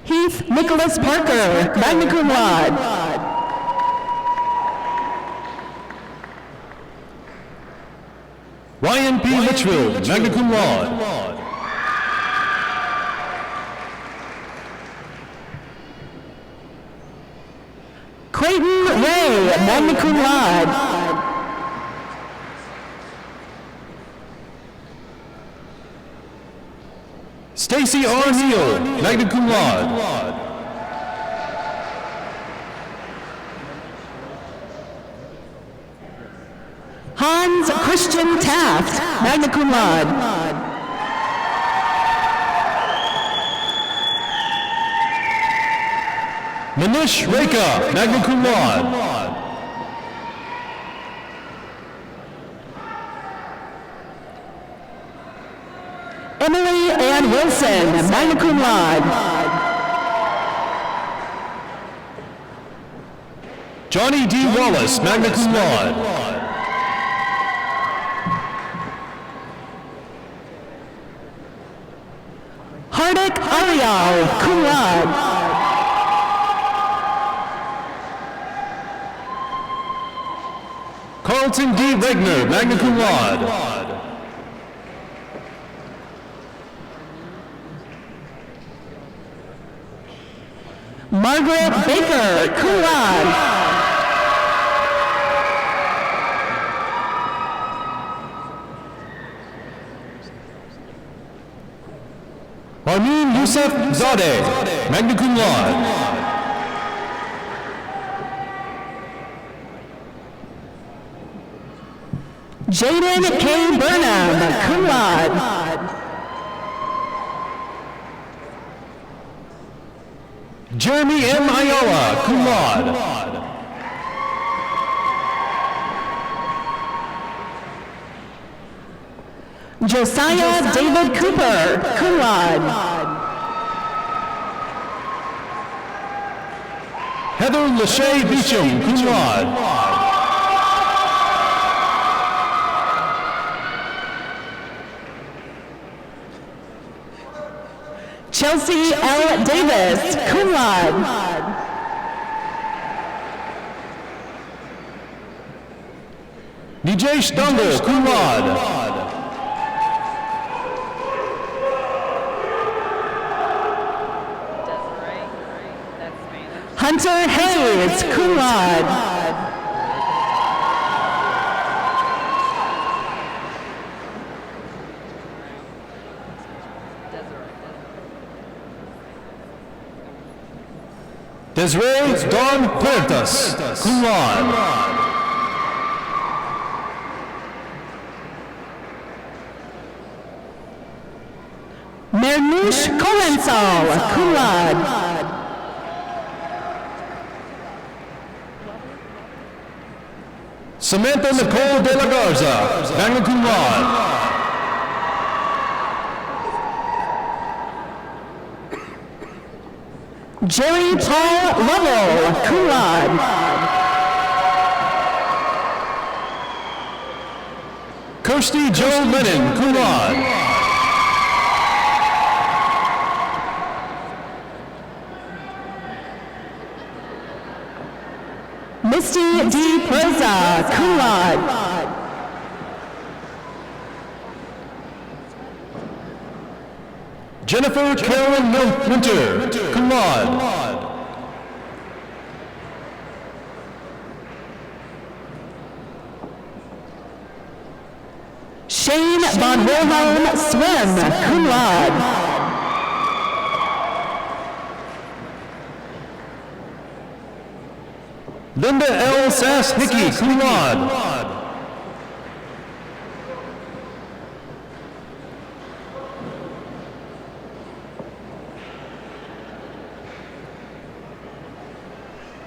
Heath Nicholas Parker, magna cum laude. Ryan P. Litchfield, magna cum laude. Creighton Ray, magna cum laude. Stacy R. Neal, magna cum laude. Hans Christian Taft, magna cum laude. Manish Rekha, magna cum laude. Emily Ann Wilson, magna cum laude. Johnny D. Wallace, magna cum laude. Hardik Arial, cum laude. Carlton D. Regner, magna cum laude. Margaret Baker, cum laude. Armin Youssef Zadeh, magna cum laude. Jaden K. Burnham, cum laude. Jeremy M. Ayala, cum laude. Josiah David Cooper, cum laude. Heather Lachey Beecham, cum laude. Chelsea L. Davis, cum laude. DJ Stumble, cum laude. Hunter Hayes, cum laude. Desiree Dawn Puertas, cum laude. Mernush Kolensal, cum laude. Samantha Nicole de la Garza, magna cum laude. Jerry Paul Lovell, cum laude. Kirsty Joe Lennon, cum laude. Misty D. Preza, cum laude. Jennifer Carolyn Winter, cum laude. Shane Von Wilhelm, swim, cum laude. Linda L. Sass Hickey, cum laude.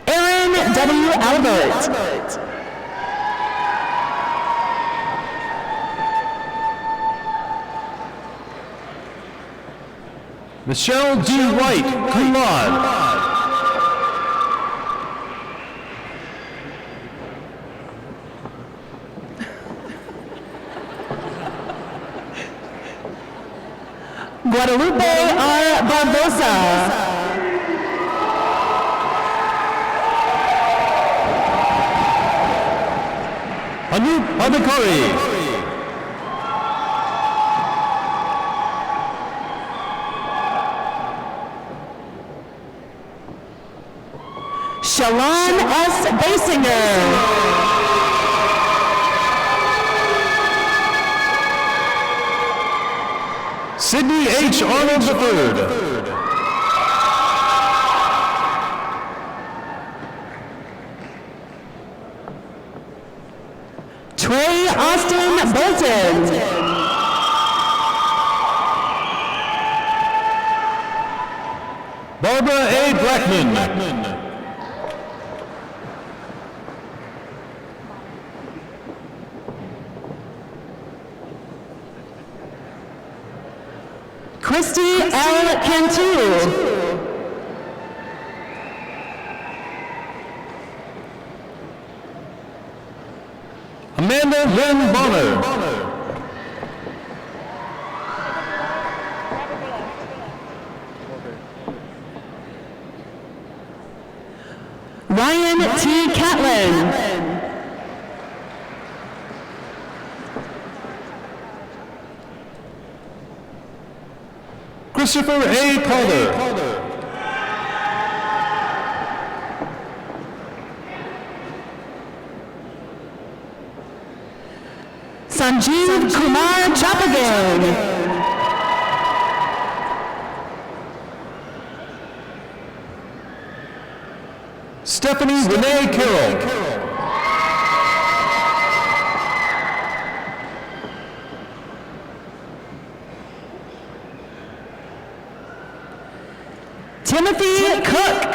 Aaron W. Albert. Michelle D. White, cum laude. Guadalupe R. Barbosa. Anup Adhikari. Shalon S. Basinger. Sidney H. Arnold III. Trey Austin Bolton. Barbara A. Blackman. Christy L. Cantu. Amanda Lynn Bonner. Ryan T. Catlin. Christopher A. Calder. Sanjeev Kumar Chapagan. Stephanie Renee Carroll. Timothy Cook.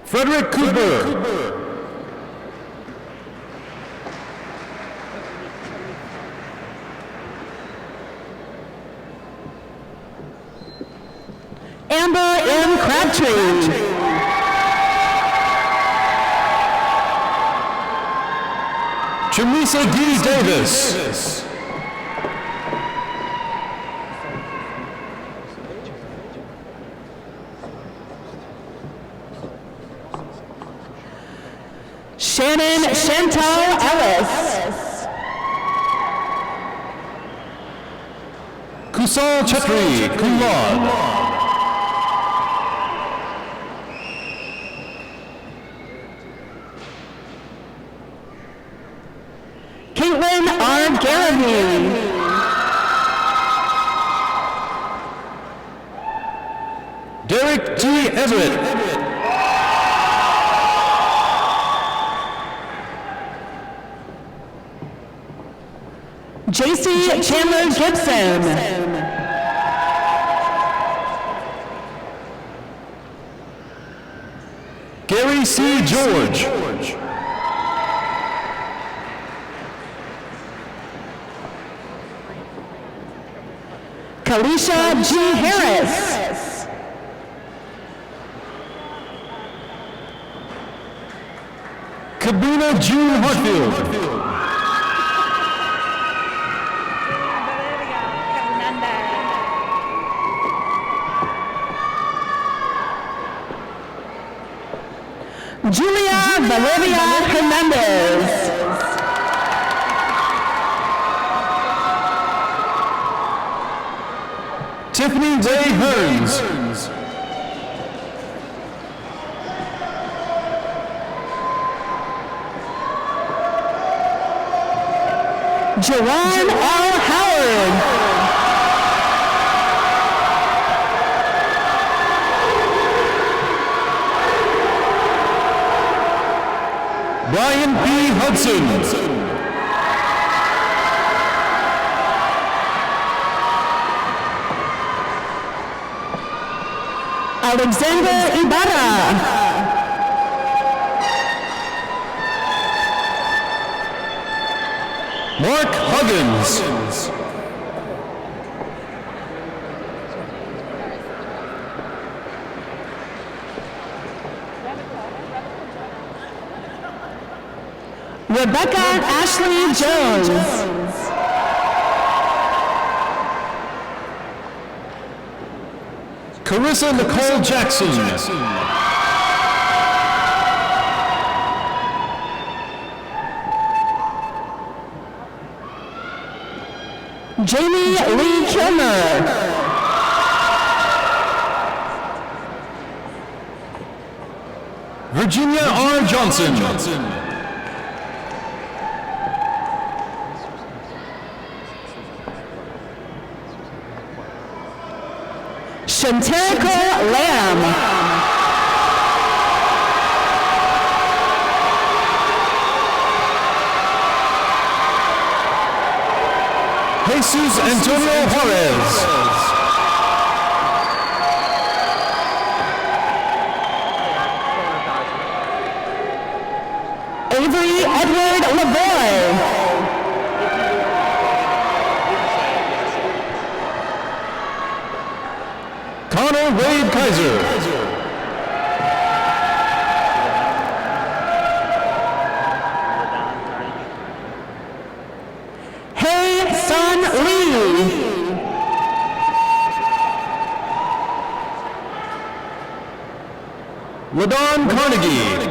Frederick Cooper. Amber M. Crabtree. Jamisa D. Davis. Shannon Chantal Ellis. Kusal Chetri, cum laude. Caitlin R. Garabee. Derek T. Everett. JC Chandler Gibson. Gary C. George. Kalisha G. Harris. Kabina June Hartfield. Julia Valeria Hernandez. Tiffany Ray Hearns. Jawan L. Howard. Brian B. Hudson. Alexander Ibarra. Mark Huggins. Rebecca Ashley Jones. Carissa Nicole Jackson. Jamie Lee Kilmer. Virginia R. Johnson. Shanterica Lamb. Jesus Antonio Juarez. Avery Edward Lavoie. Connor Wade Kaiser. Hey Sun Lee. LaDon Carnegie.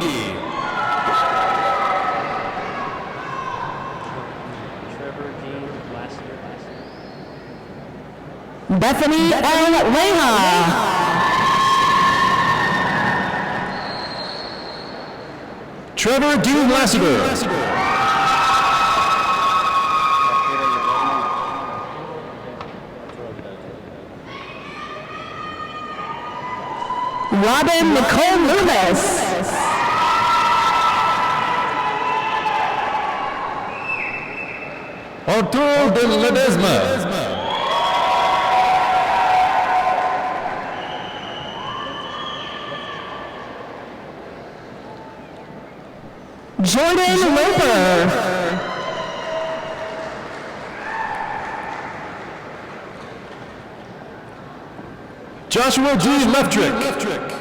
Bethany L. Leha. Trevor D. Lassiter. Robin Nicole Loomis. Arturo de Ledesma. Jordan Loper. Joshua G. Leftrick.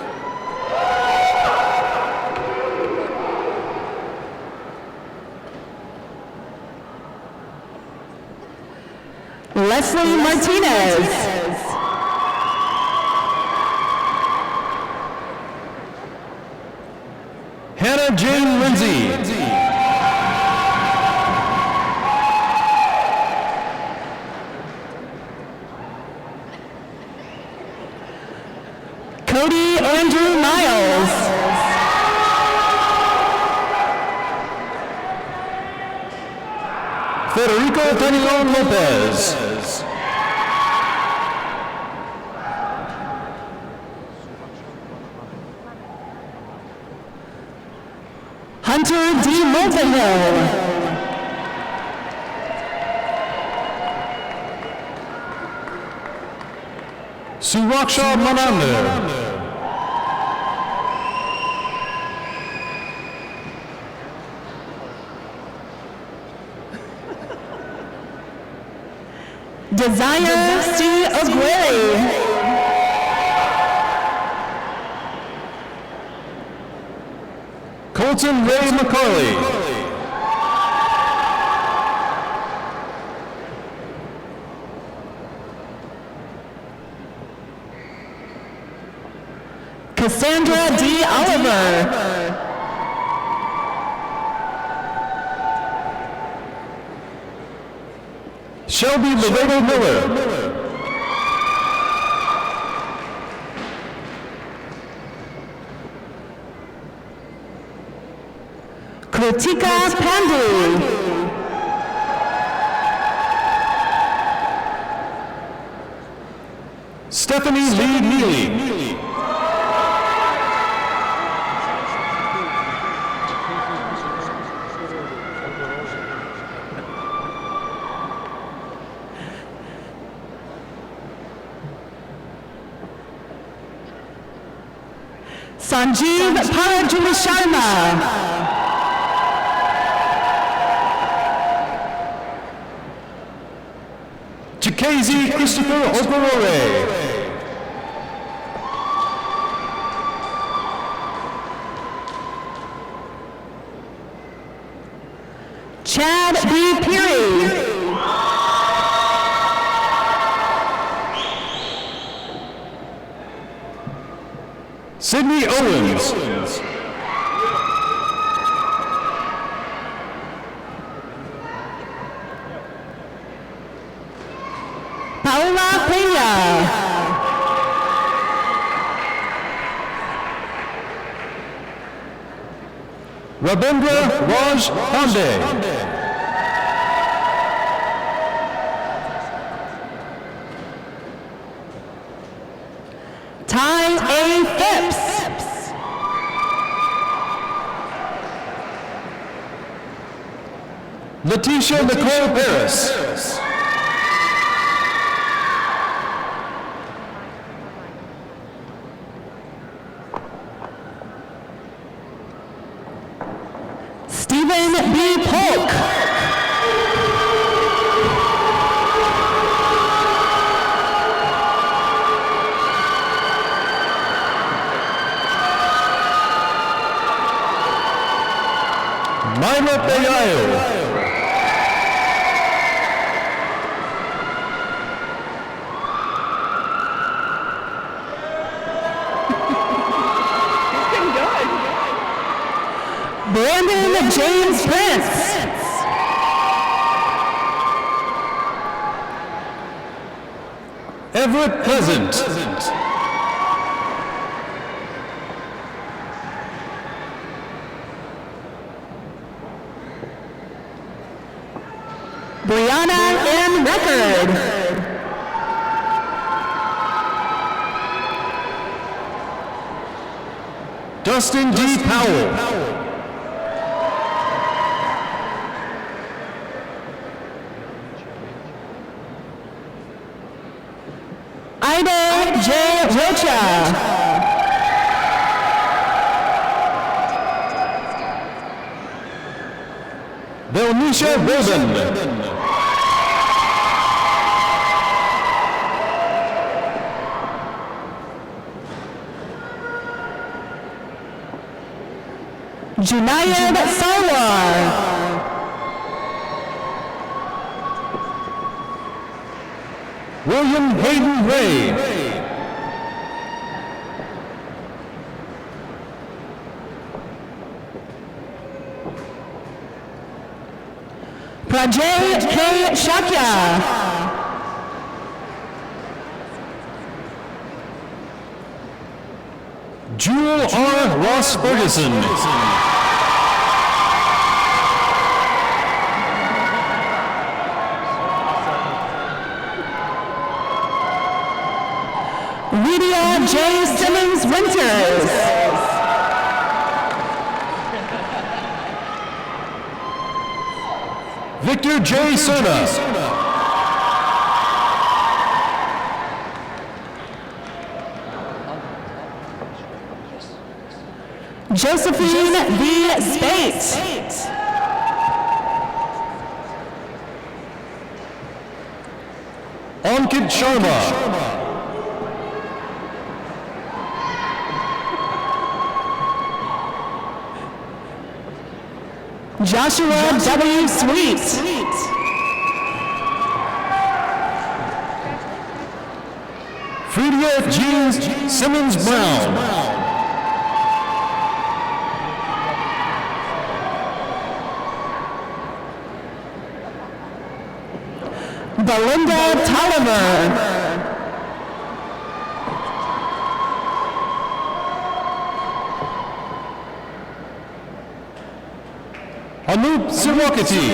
Leslie Martinez. Hannah Jane Lindsay. Cody Andrew Miles. Federico Tanilon Lopez. Hunter D. Mulvihill. Suraksha Mananda. Desire C. Aguirre. Colton Ray McCarley. Cassandra D. Oliver. Shelby Loretto Miller. Kritika Pandey. Stephanie Lee Neely. Sanjeev Parajuli Sharma. Chikazi Christopher Okorore. Chad B. Peary. Sydney Owens. Paula Peña. Rabindra Raj Pandey. Ty A. Phipps. Letitia Nicole Paris. Stephen B. Polk. Myra Bayayo. Brandon James Prince. Everett Pleasant. Brianna M. Record. Dustin D. Powell. Ida J. Rocha. Belnisha Robin. Junayad Sarwar. William Hayden Ray. Prajay K. Shakya. Jewel R. Ross Ferguson. Lydia J. Simmons Winters. Victor J. Serna. Josephine V. Spate. Ankit Sharma. Joshua W. Sweet. Fredia G. Simmons Brown. Belinda Tolliver. Anoop Sirokati.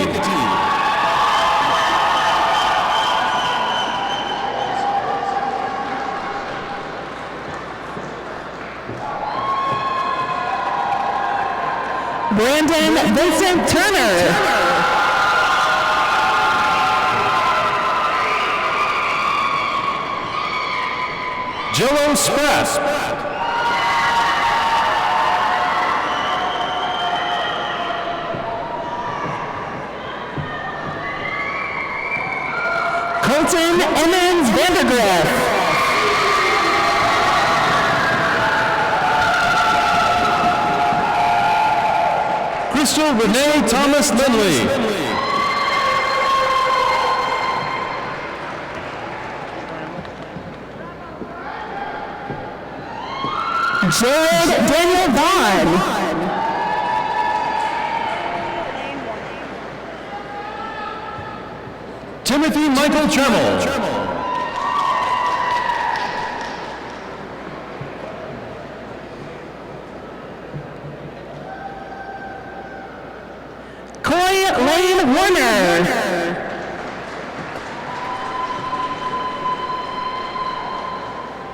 Brandon Vincent Turner. Jello Spratt. Colton Emmons Vandergriff. Crystal Renee Thomas Lindley. Jared Daniel Vaughn. Timothy Michael Tremmel. Coy Lane Warner.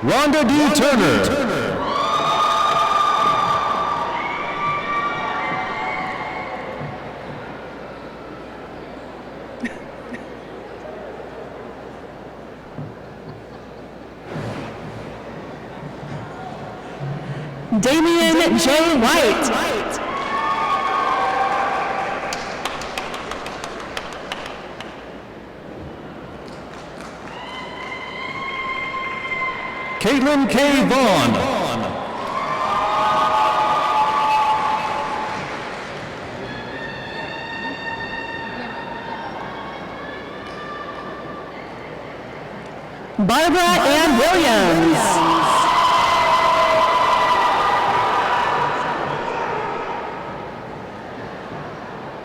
Rhonda D. Turner. Damian J. White. Caitlin K. Vaughn. Barbara Ann Williams.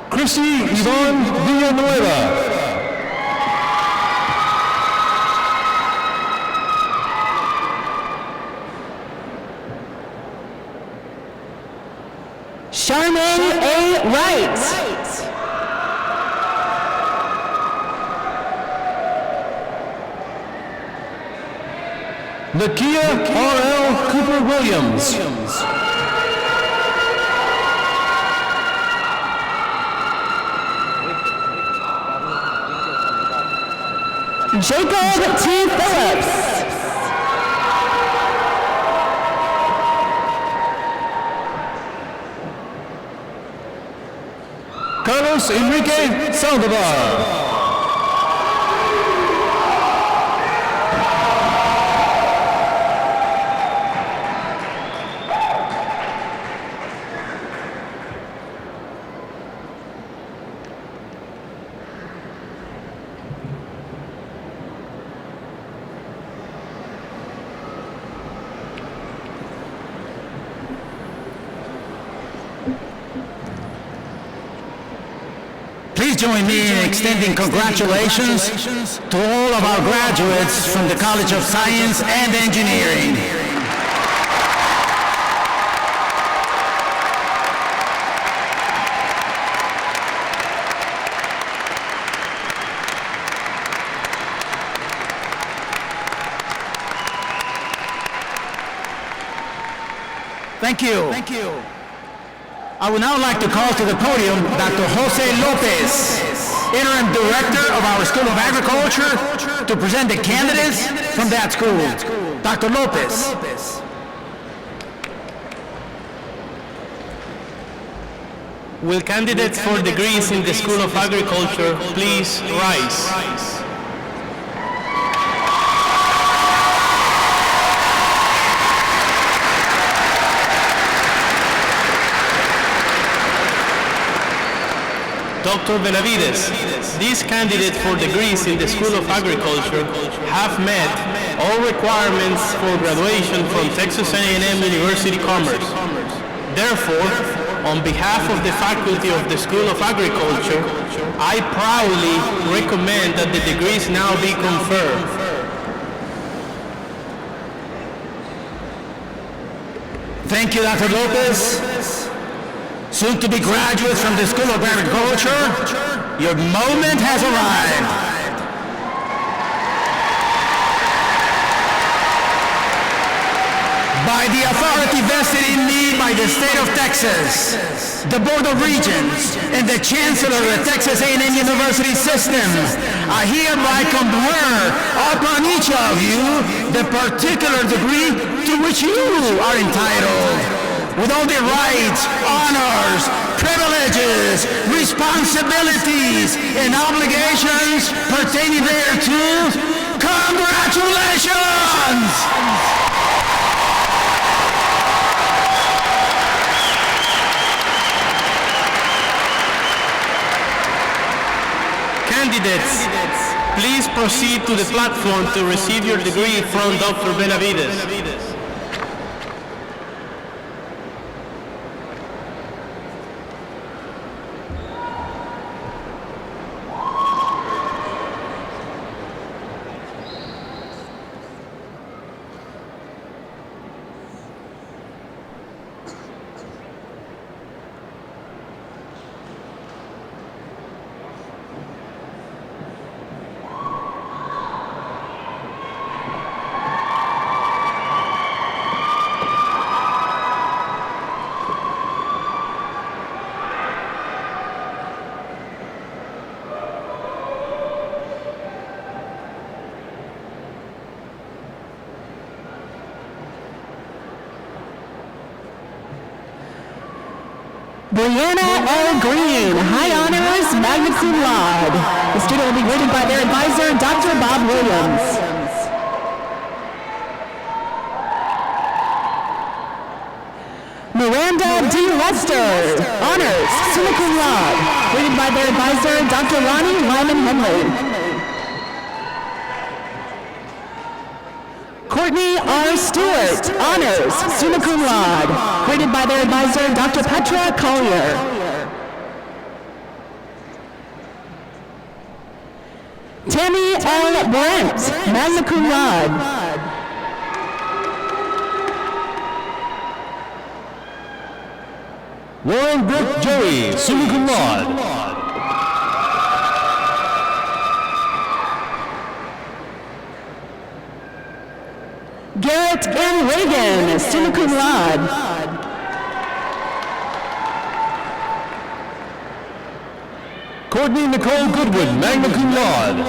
Chrissy Yvonne Villanueva. Charmaine A. Wright. Nakia R.L. Cooper Williams. Jacob T. Phillips. Carlos Enrique Saldivar. Please join me in extending congratulations to all of our graduates from the College of Science and Engineering. Thank you. Thank you. I would now like to call to the podium Dr. Jose Lopez, Interim Director of our School of Agriculture, to present the candidates from that school. Dr. Lopez. Will candidates for degrees in the School of Agriculture please rise? Dr. Benavides, these candidates for degrees in the School of Agriculture have met all requirements for graduation from Texas A&M University Commerce. Therefore, on behalf of the faculty of the School of Agriculture, I proudly recommend that the degrees now be conferred. Thank you, Dr. Lopez. soon-to-be graduates from the School of Agriculture, your moment has arrived. By the authority vested in me by the state of Texas, the Board of Regents, and the Chancellor of the Texas A&M University system, I hereby confer upon each of you the particular degree to which you are entitled, with all the rights, honors, privileges, responsibilities, and obligations pertaining thereto. Congratulations! Candidates, please proceed to the platform to receive your degree from Dr. Benavides. Brianna L. Green, high honors, magna cum laude. The student will be greeted by their advisor, Dr. Bob Williams. Miranda D. Lester, honors, summa cum laude. Greeted by their advisor, Dr. Ronnie Lyman Henley. Courtney R. Stewart, honors, summa cum laude, graded by their advisor, Dr. Petra Collier. Tammy L. Brent, magna cum laude. Lauren Brooke Joey, summa cum laude. Garrett M. Reagan, summa cum laude. Courtney Nicole Goodwin, magna cum laude.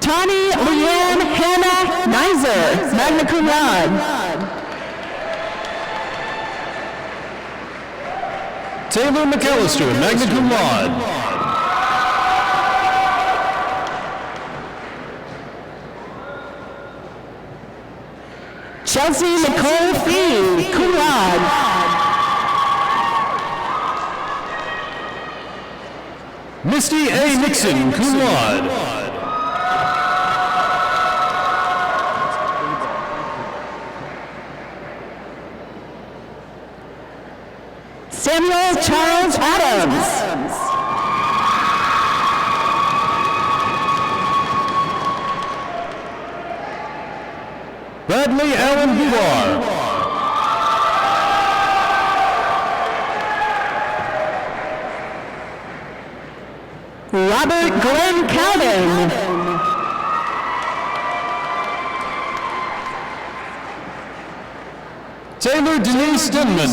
Tawny Leanne Hannah Nizer, magna cum laude. Taylor McAllister, magna cum laude. Chelsea Nicole Fee, cum laude. Misty A. Nixon, cum laude. Samuel Charles Adams. Bradley Allen Buar. Robert Glenn Calvin. Taylor Denise Denman.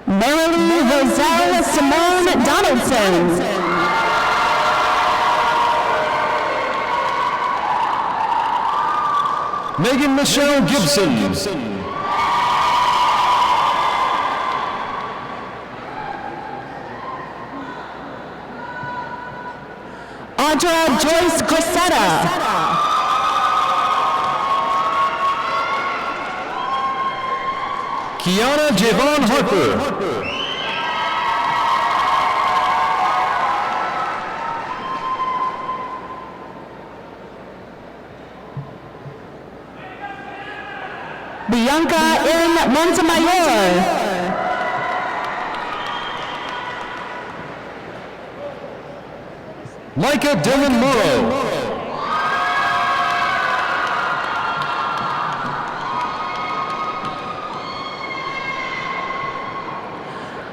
Marilee Roselle Simone Donaldson. Megan Michelle Gibson. Audra Joyce Grissetta. Kiana Javon Harper. Bianca N. Montemayor. Micah Dylan Morrow.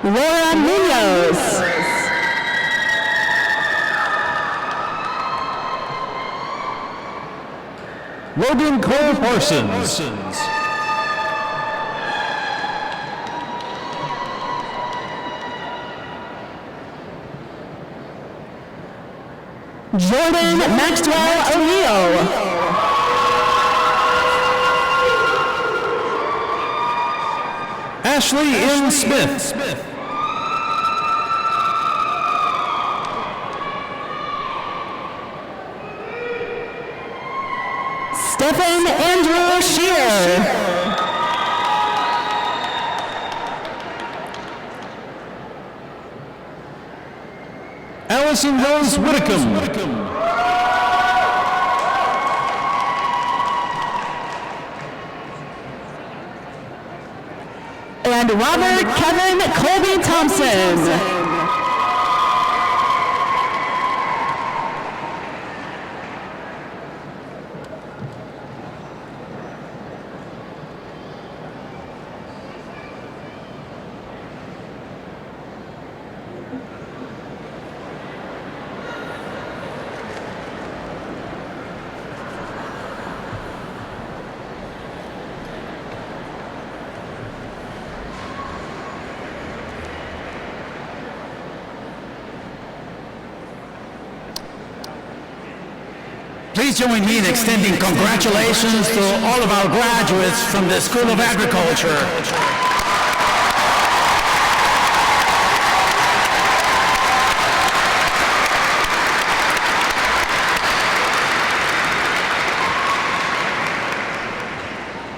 Laura Munoz. Logan Cole Parsons. Jordan Maxwell O'Neill. Ashley M. Smith. Stephen Andrew Shear. Allison Rose Whitcomb. And Robert Kevin Colby Thompson. Please join me in extending congratulations to all of our graduates from the School of Agriculture.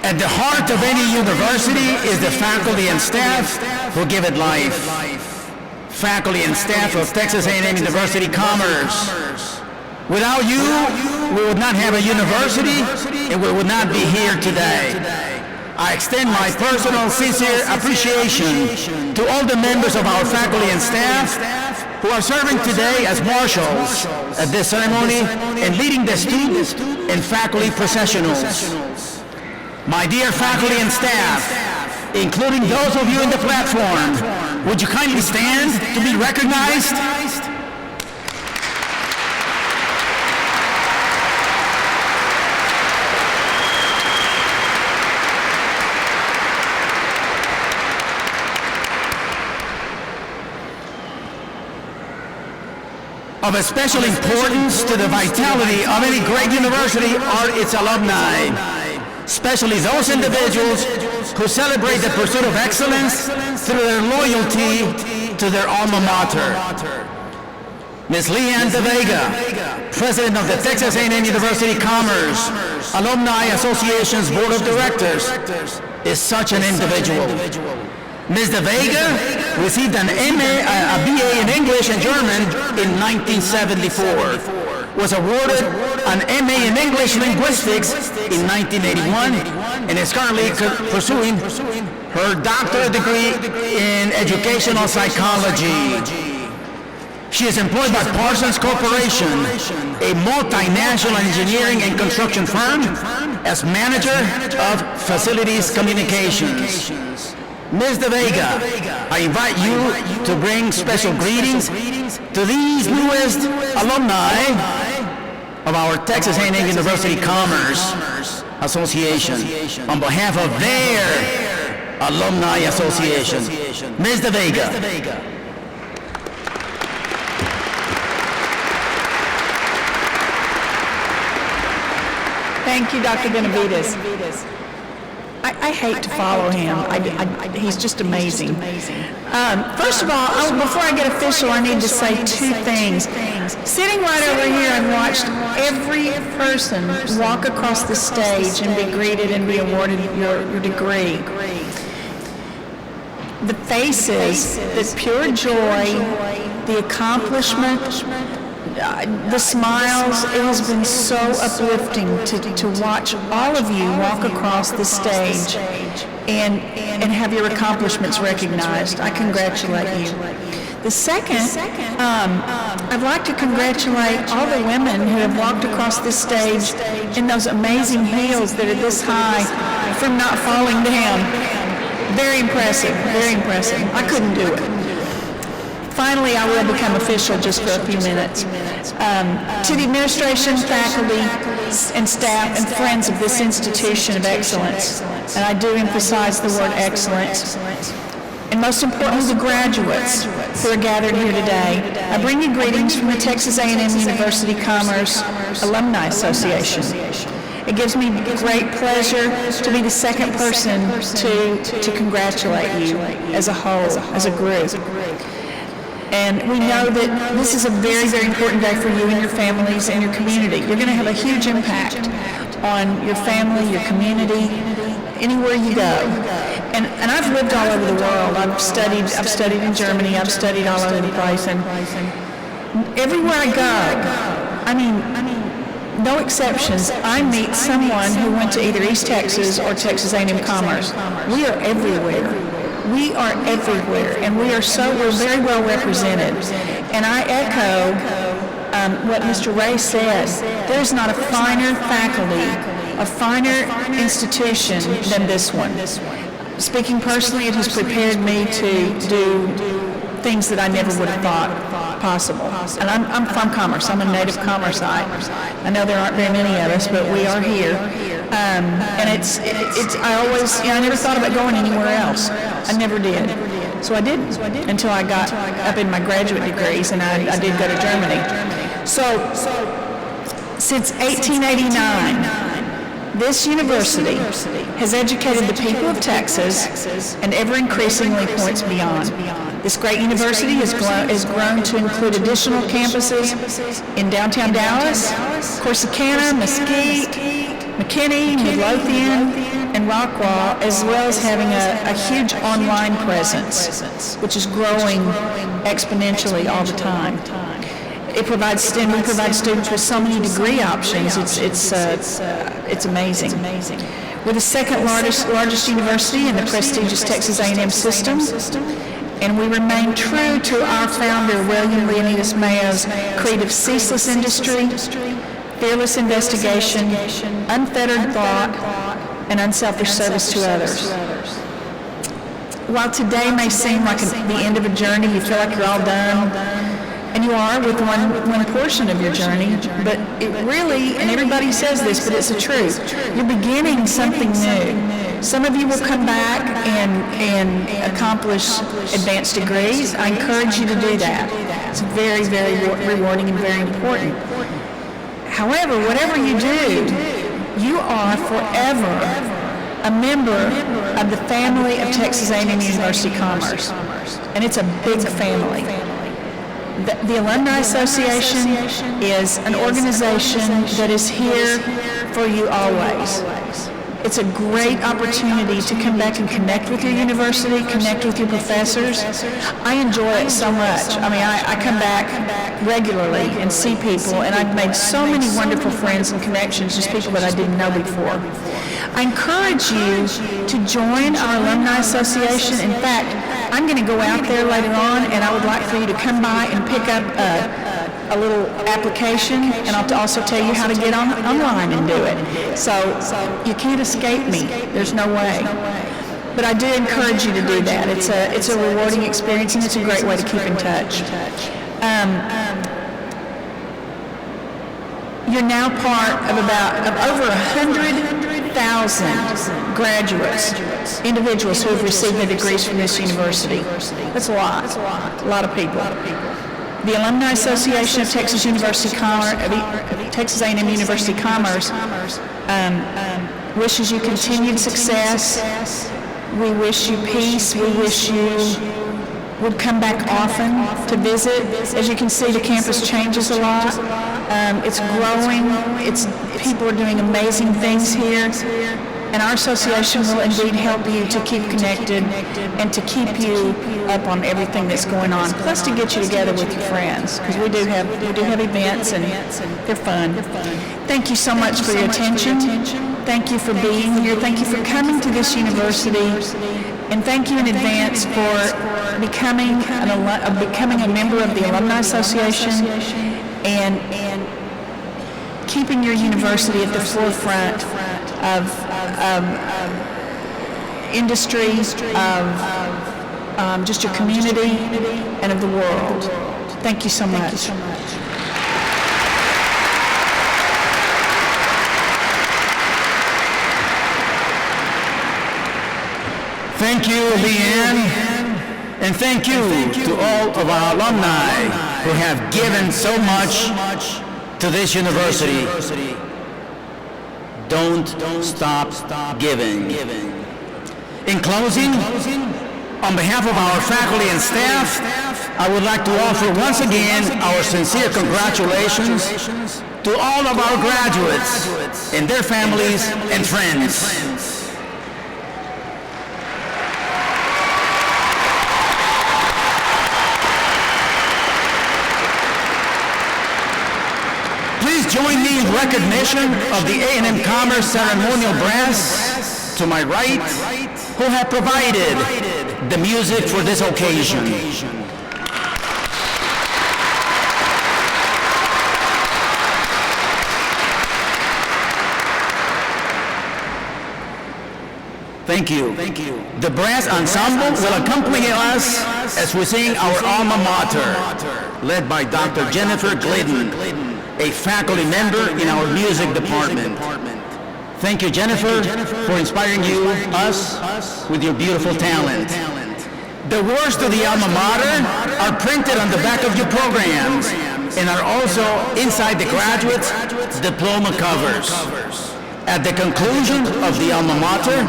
At the heart of any university is the faculty and staff who give it life. Faculty and staff of Texas A&M University Commerce. Without you, we would not have a university, and we would not be here today. I extend my personal, sincere appreciation to all the members of our faculty and staff who are serving today as marshals at this ceremony and leading the students and faculty processionals. My dear faculty and staff, including those of you in the platform, would you kindly stand to be recognized? Of especial importance to the vitality of any great university are its alumni, especially those individuals who celebrate the pursuit of excellence through their loyalty to their alma mater. Ms. Leanne De Vega, President of the Texas A&M University Commerce Alumni Association's Board of Directors, is such an individual. Ms. De Vega received a BA in English and German in 1974, was awarded an MA in English Linguistics in 1981, and is currently pursuing her doctorate degree in educational psychology. She is employed by Parsons Corporation, a multinational engineering and construction firm, as manager of facilities communications. Ms. De Vega, I invite you to bring special greetings to these newest alumni of our Texas A&M University Commerce Association on behalf of their Alumni Association. Ms. De Vega. Thank you, Dr. Benavides. I hate to follow him. He's just amazing. First of all, before I get official, I need to say two things. Sitting right over here, I've watched every person walk across the stage and be greeted and be awarded your degree. The faces, the pure joy, the accomplishment, the smiles, it has been so uplifting to watch all of you walk across the stage and have your accomplishments recognized. I congratulate you. The second, I'd like to congratulate all the women who have walked across this stage in those amazing heels that are this high from not falling down. Very impressive, very impressive. I couldn't do it. Finally, I will become official just for a few minutes. To the administration, faculty, and staff, and friends of this institution of excellence, and I do emphasize the word excellence, and most importantly, the graduates who are gathered here today, I bring you greetings from the Texas A&M University Commerce Alumni Association. It gives me great pleasure to be the second person to congratulate you as a whole, as a group. And we know that this is a very, very important day for you and your families and your community. You're going to have a huge impact on your family, your community, anywhere you go. And I've lived all over the world. I've studied in Germany. I've studied all over the place. And everywhere I go, I mean, no exceptions, I meet someone who went to either East Texas or Texas A&M Commerce. We are everywhere. We are everywhere, and we're very well represented. And I echo what Mr. Ray said. There's not a finer faculty, a finer institution than this one. Speaking personally, it has prepared me to do things that I never would have thought possible. And I'm from Commerce. I'm a native Commerceite. I know there aren't very many of us, but we are here. And I never thought about going anywhere else. I never did. So I didn't until I got up in my graduate degrees, and I did go to Germany. So since 1889, this university has educated the people of Texas and ever increasingly points beyond. This great university has grown to include additional campuses in downtown Dallas, Corsicana, Mesquite, McKinney, Midlothian, and Rockwall, as well as having a huge online presence, which is growing exponentially all the time. We provide students with so many degree options. It's amazing. We're the second largest university in the prestigious Texas A&M system, and we remain true to our founder, William Leonidas Mayo's creed of ceaseless industry, fearless investigation, unfettered thought, and unselfish service to others. While today may seem like the end of a journey, you feel like you're all done, and you are with one portion of your journey, but it really, and everybody says this, but it's the truth, you're beginning something new. Some of you will come back and accomplish advanced degrees. I encourage you to do that. It's very, very rewarding and very important. However, whatever you do, you are forever a member of the family of Texas A&M University Commerce, and it's a big family. The Alumni Association is an organization that is here for you always. It's a great opportunity to come back and connect with your university, connect with your professors. I enjoy it so much. I mean, I come back regularly and see people, and I've made so many wonderful friends and connections, just people that I didn't know before. I encourage you to join our Alumni Association. In fact, I'm going to go out there later on, and I would like for you to come by and pick up a little application, and I'll also tell you how to get online and do it. So you can't escape me. There's no way. But I do encourage you to do that. It's a rewarding experience, and it's a great way to keep in touch. You're now part of over 100,000 graduates, individuals who have received their degrees from this university. That's a lot of people. The Alumni Association of Texas University Commerce, Texas A&M University Commerce, wishes you continued success. We wish you peace. We wish you would come back often to visit. As you can see, the campus changes a lot. It's growing. People are doing amazing things here. And our association will indeed help you to keep connected and to keep you up on everything that's going on, plus to get you together with your friends, because we do have events, and they're fun. Thank you so much for your attention. Thank you for being here. Thank you for coming to this university. And thank you in advance for becoming a member of the Alumni Association and keeping your university at the forefront of industry, of just your community, and of the world. Thank you so much. Thank you, Leanne, and thank you to all of our alumni who have given so much to this university. Don't stop giving. In closing, on behalf of our faculty and staff, I would like to offer once again our sincere congratulations to all of our graduates and their families and friends. Please join me in recognition of the A&M Commerce Ceremonial Brass to my right, who have provided the music for this occasion. Thank you. The brass ensemble will accompany us as we sing our alma mater, led by Dr. Jennifer Glidden, a faculty member in our music department. Thank you, Jennifer, for inspiring us with your beautiful talent. The words to the alma mater are printed on the back of your programs and are also inside the graduates' diploma covers. At the conclusion of the alma mater,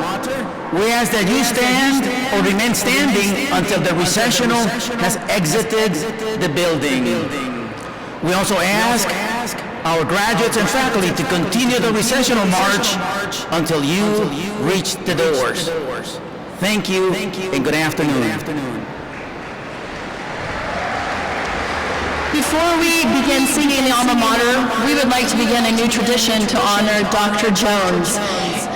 we ask that you stand or remain standing until the recessional has exited the building. We also ask our graduates and faculty to continue the recessional march until you reach the doors. Thank you and good afternoon. Before we begin singing the alma mater, we would like to begin a new tradition to honor Dr. Jones.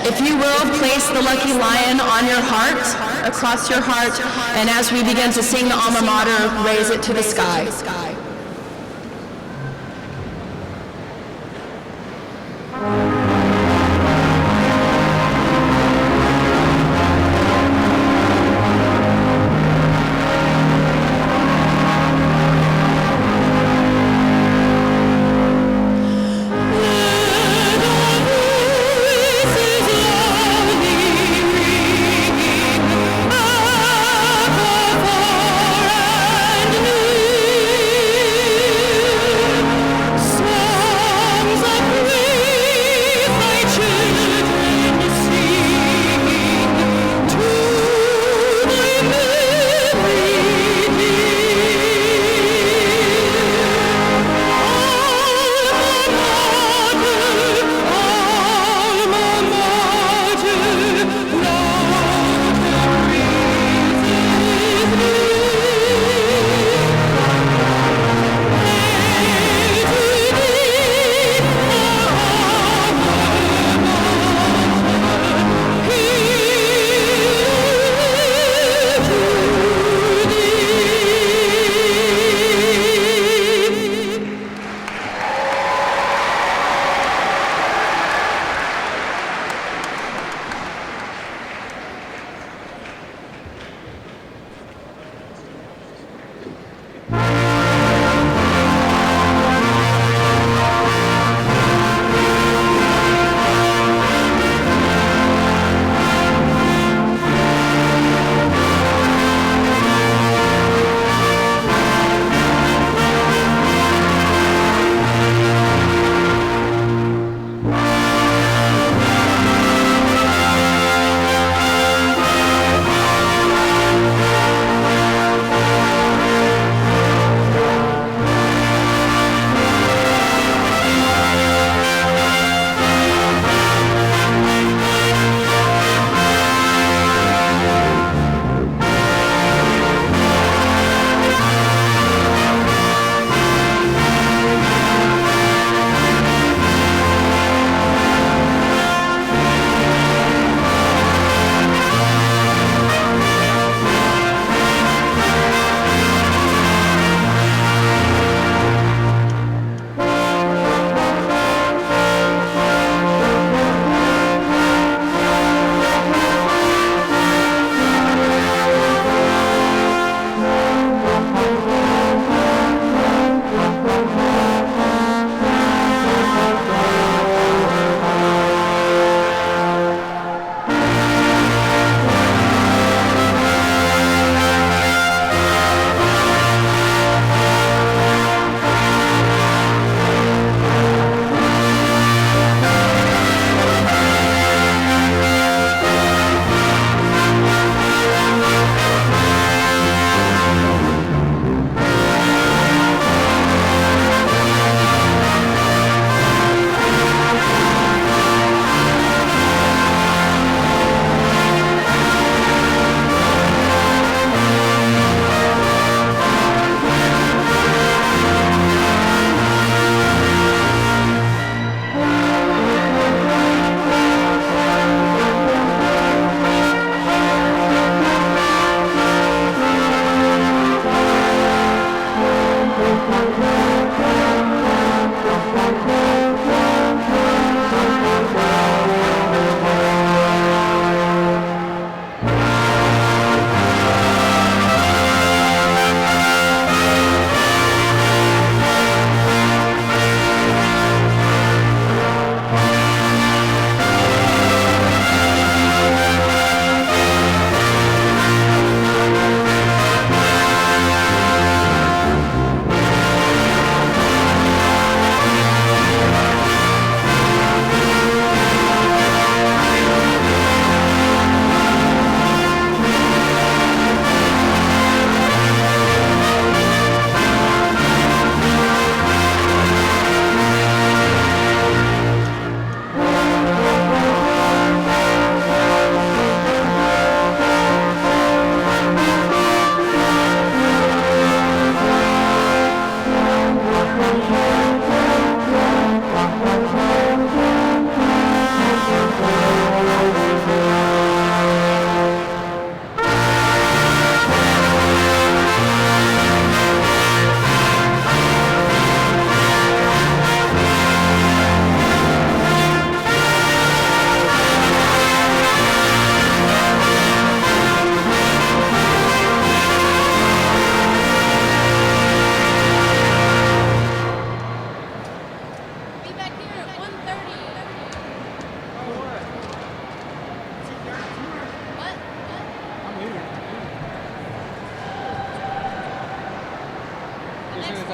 If you will, place the lucky lion on your heart, across your heart, and as we begin to sing the alma mater, raise it to the sky. New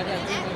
like I do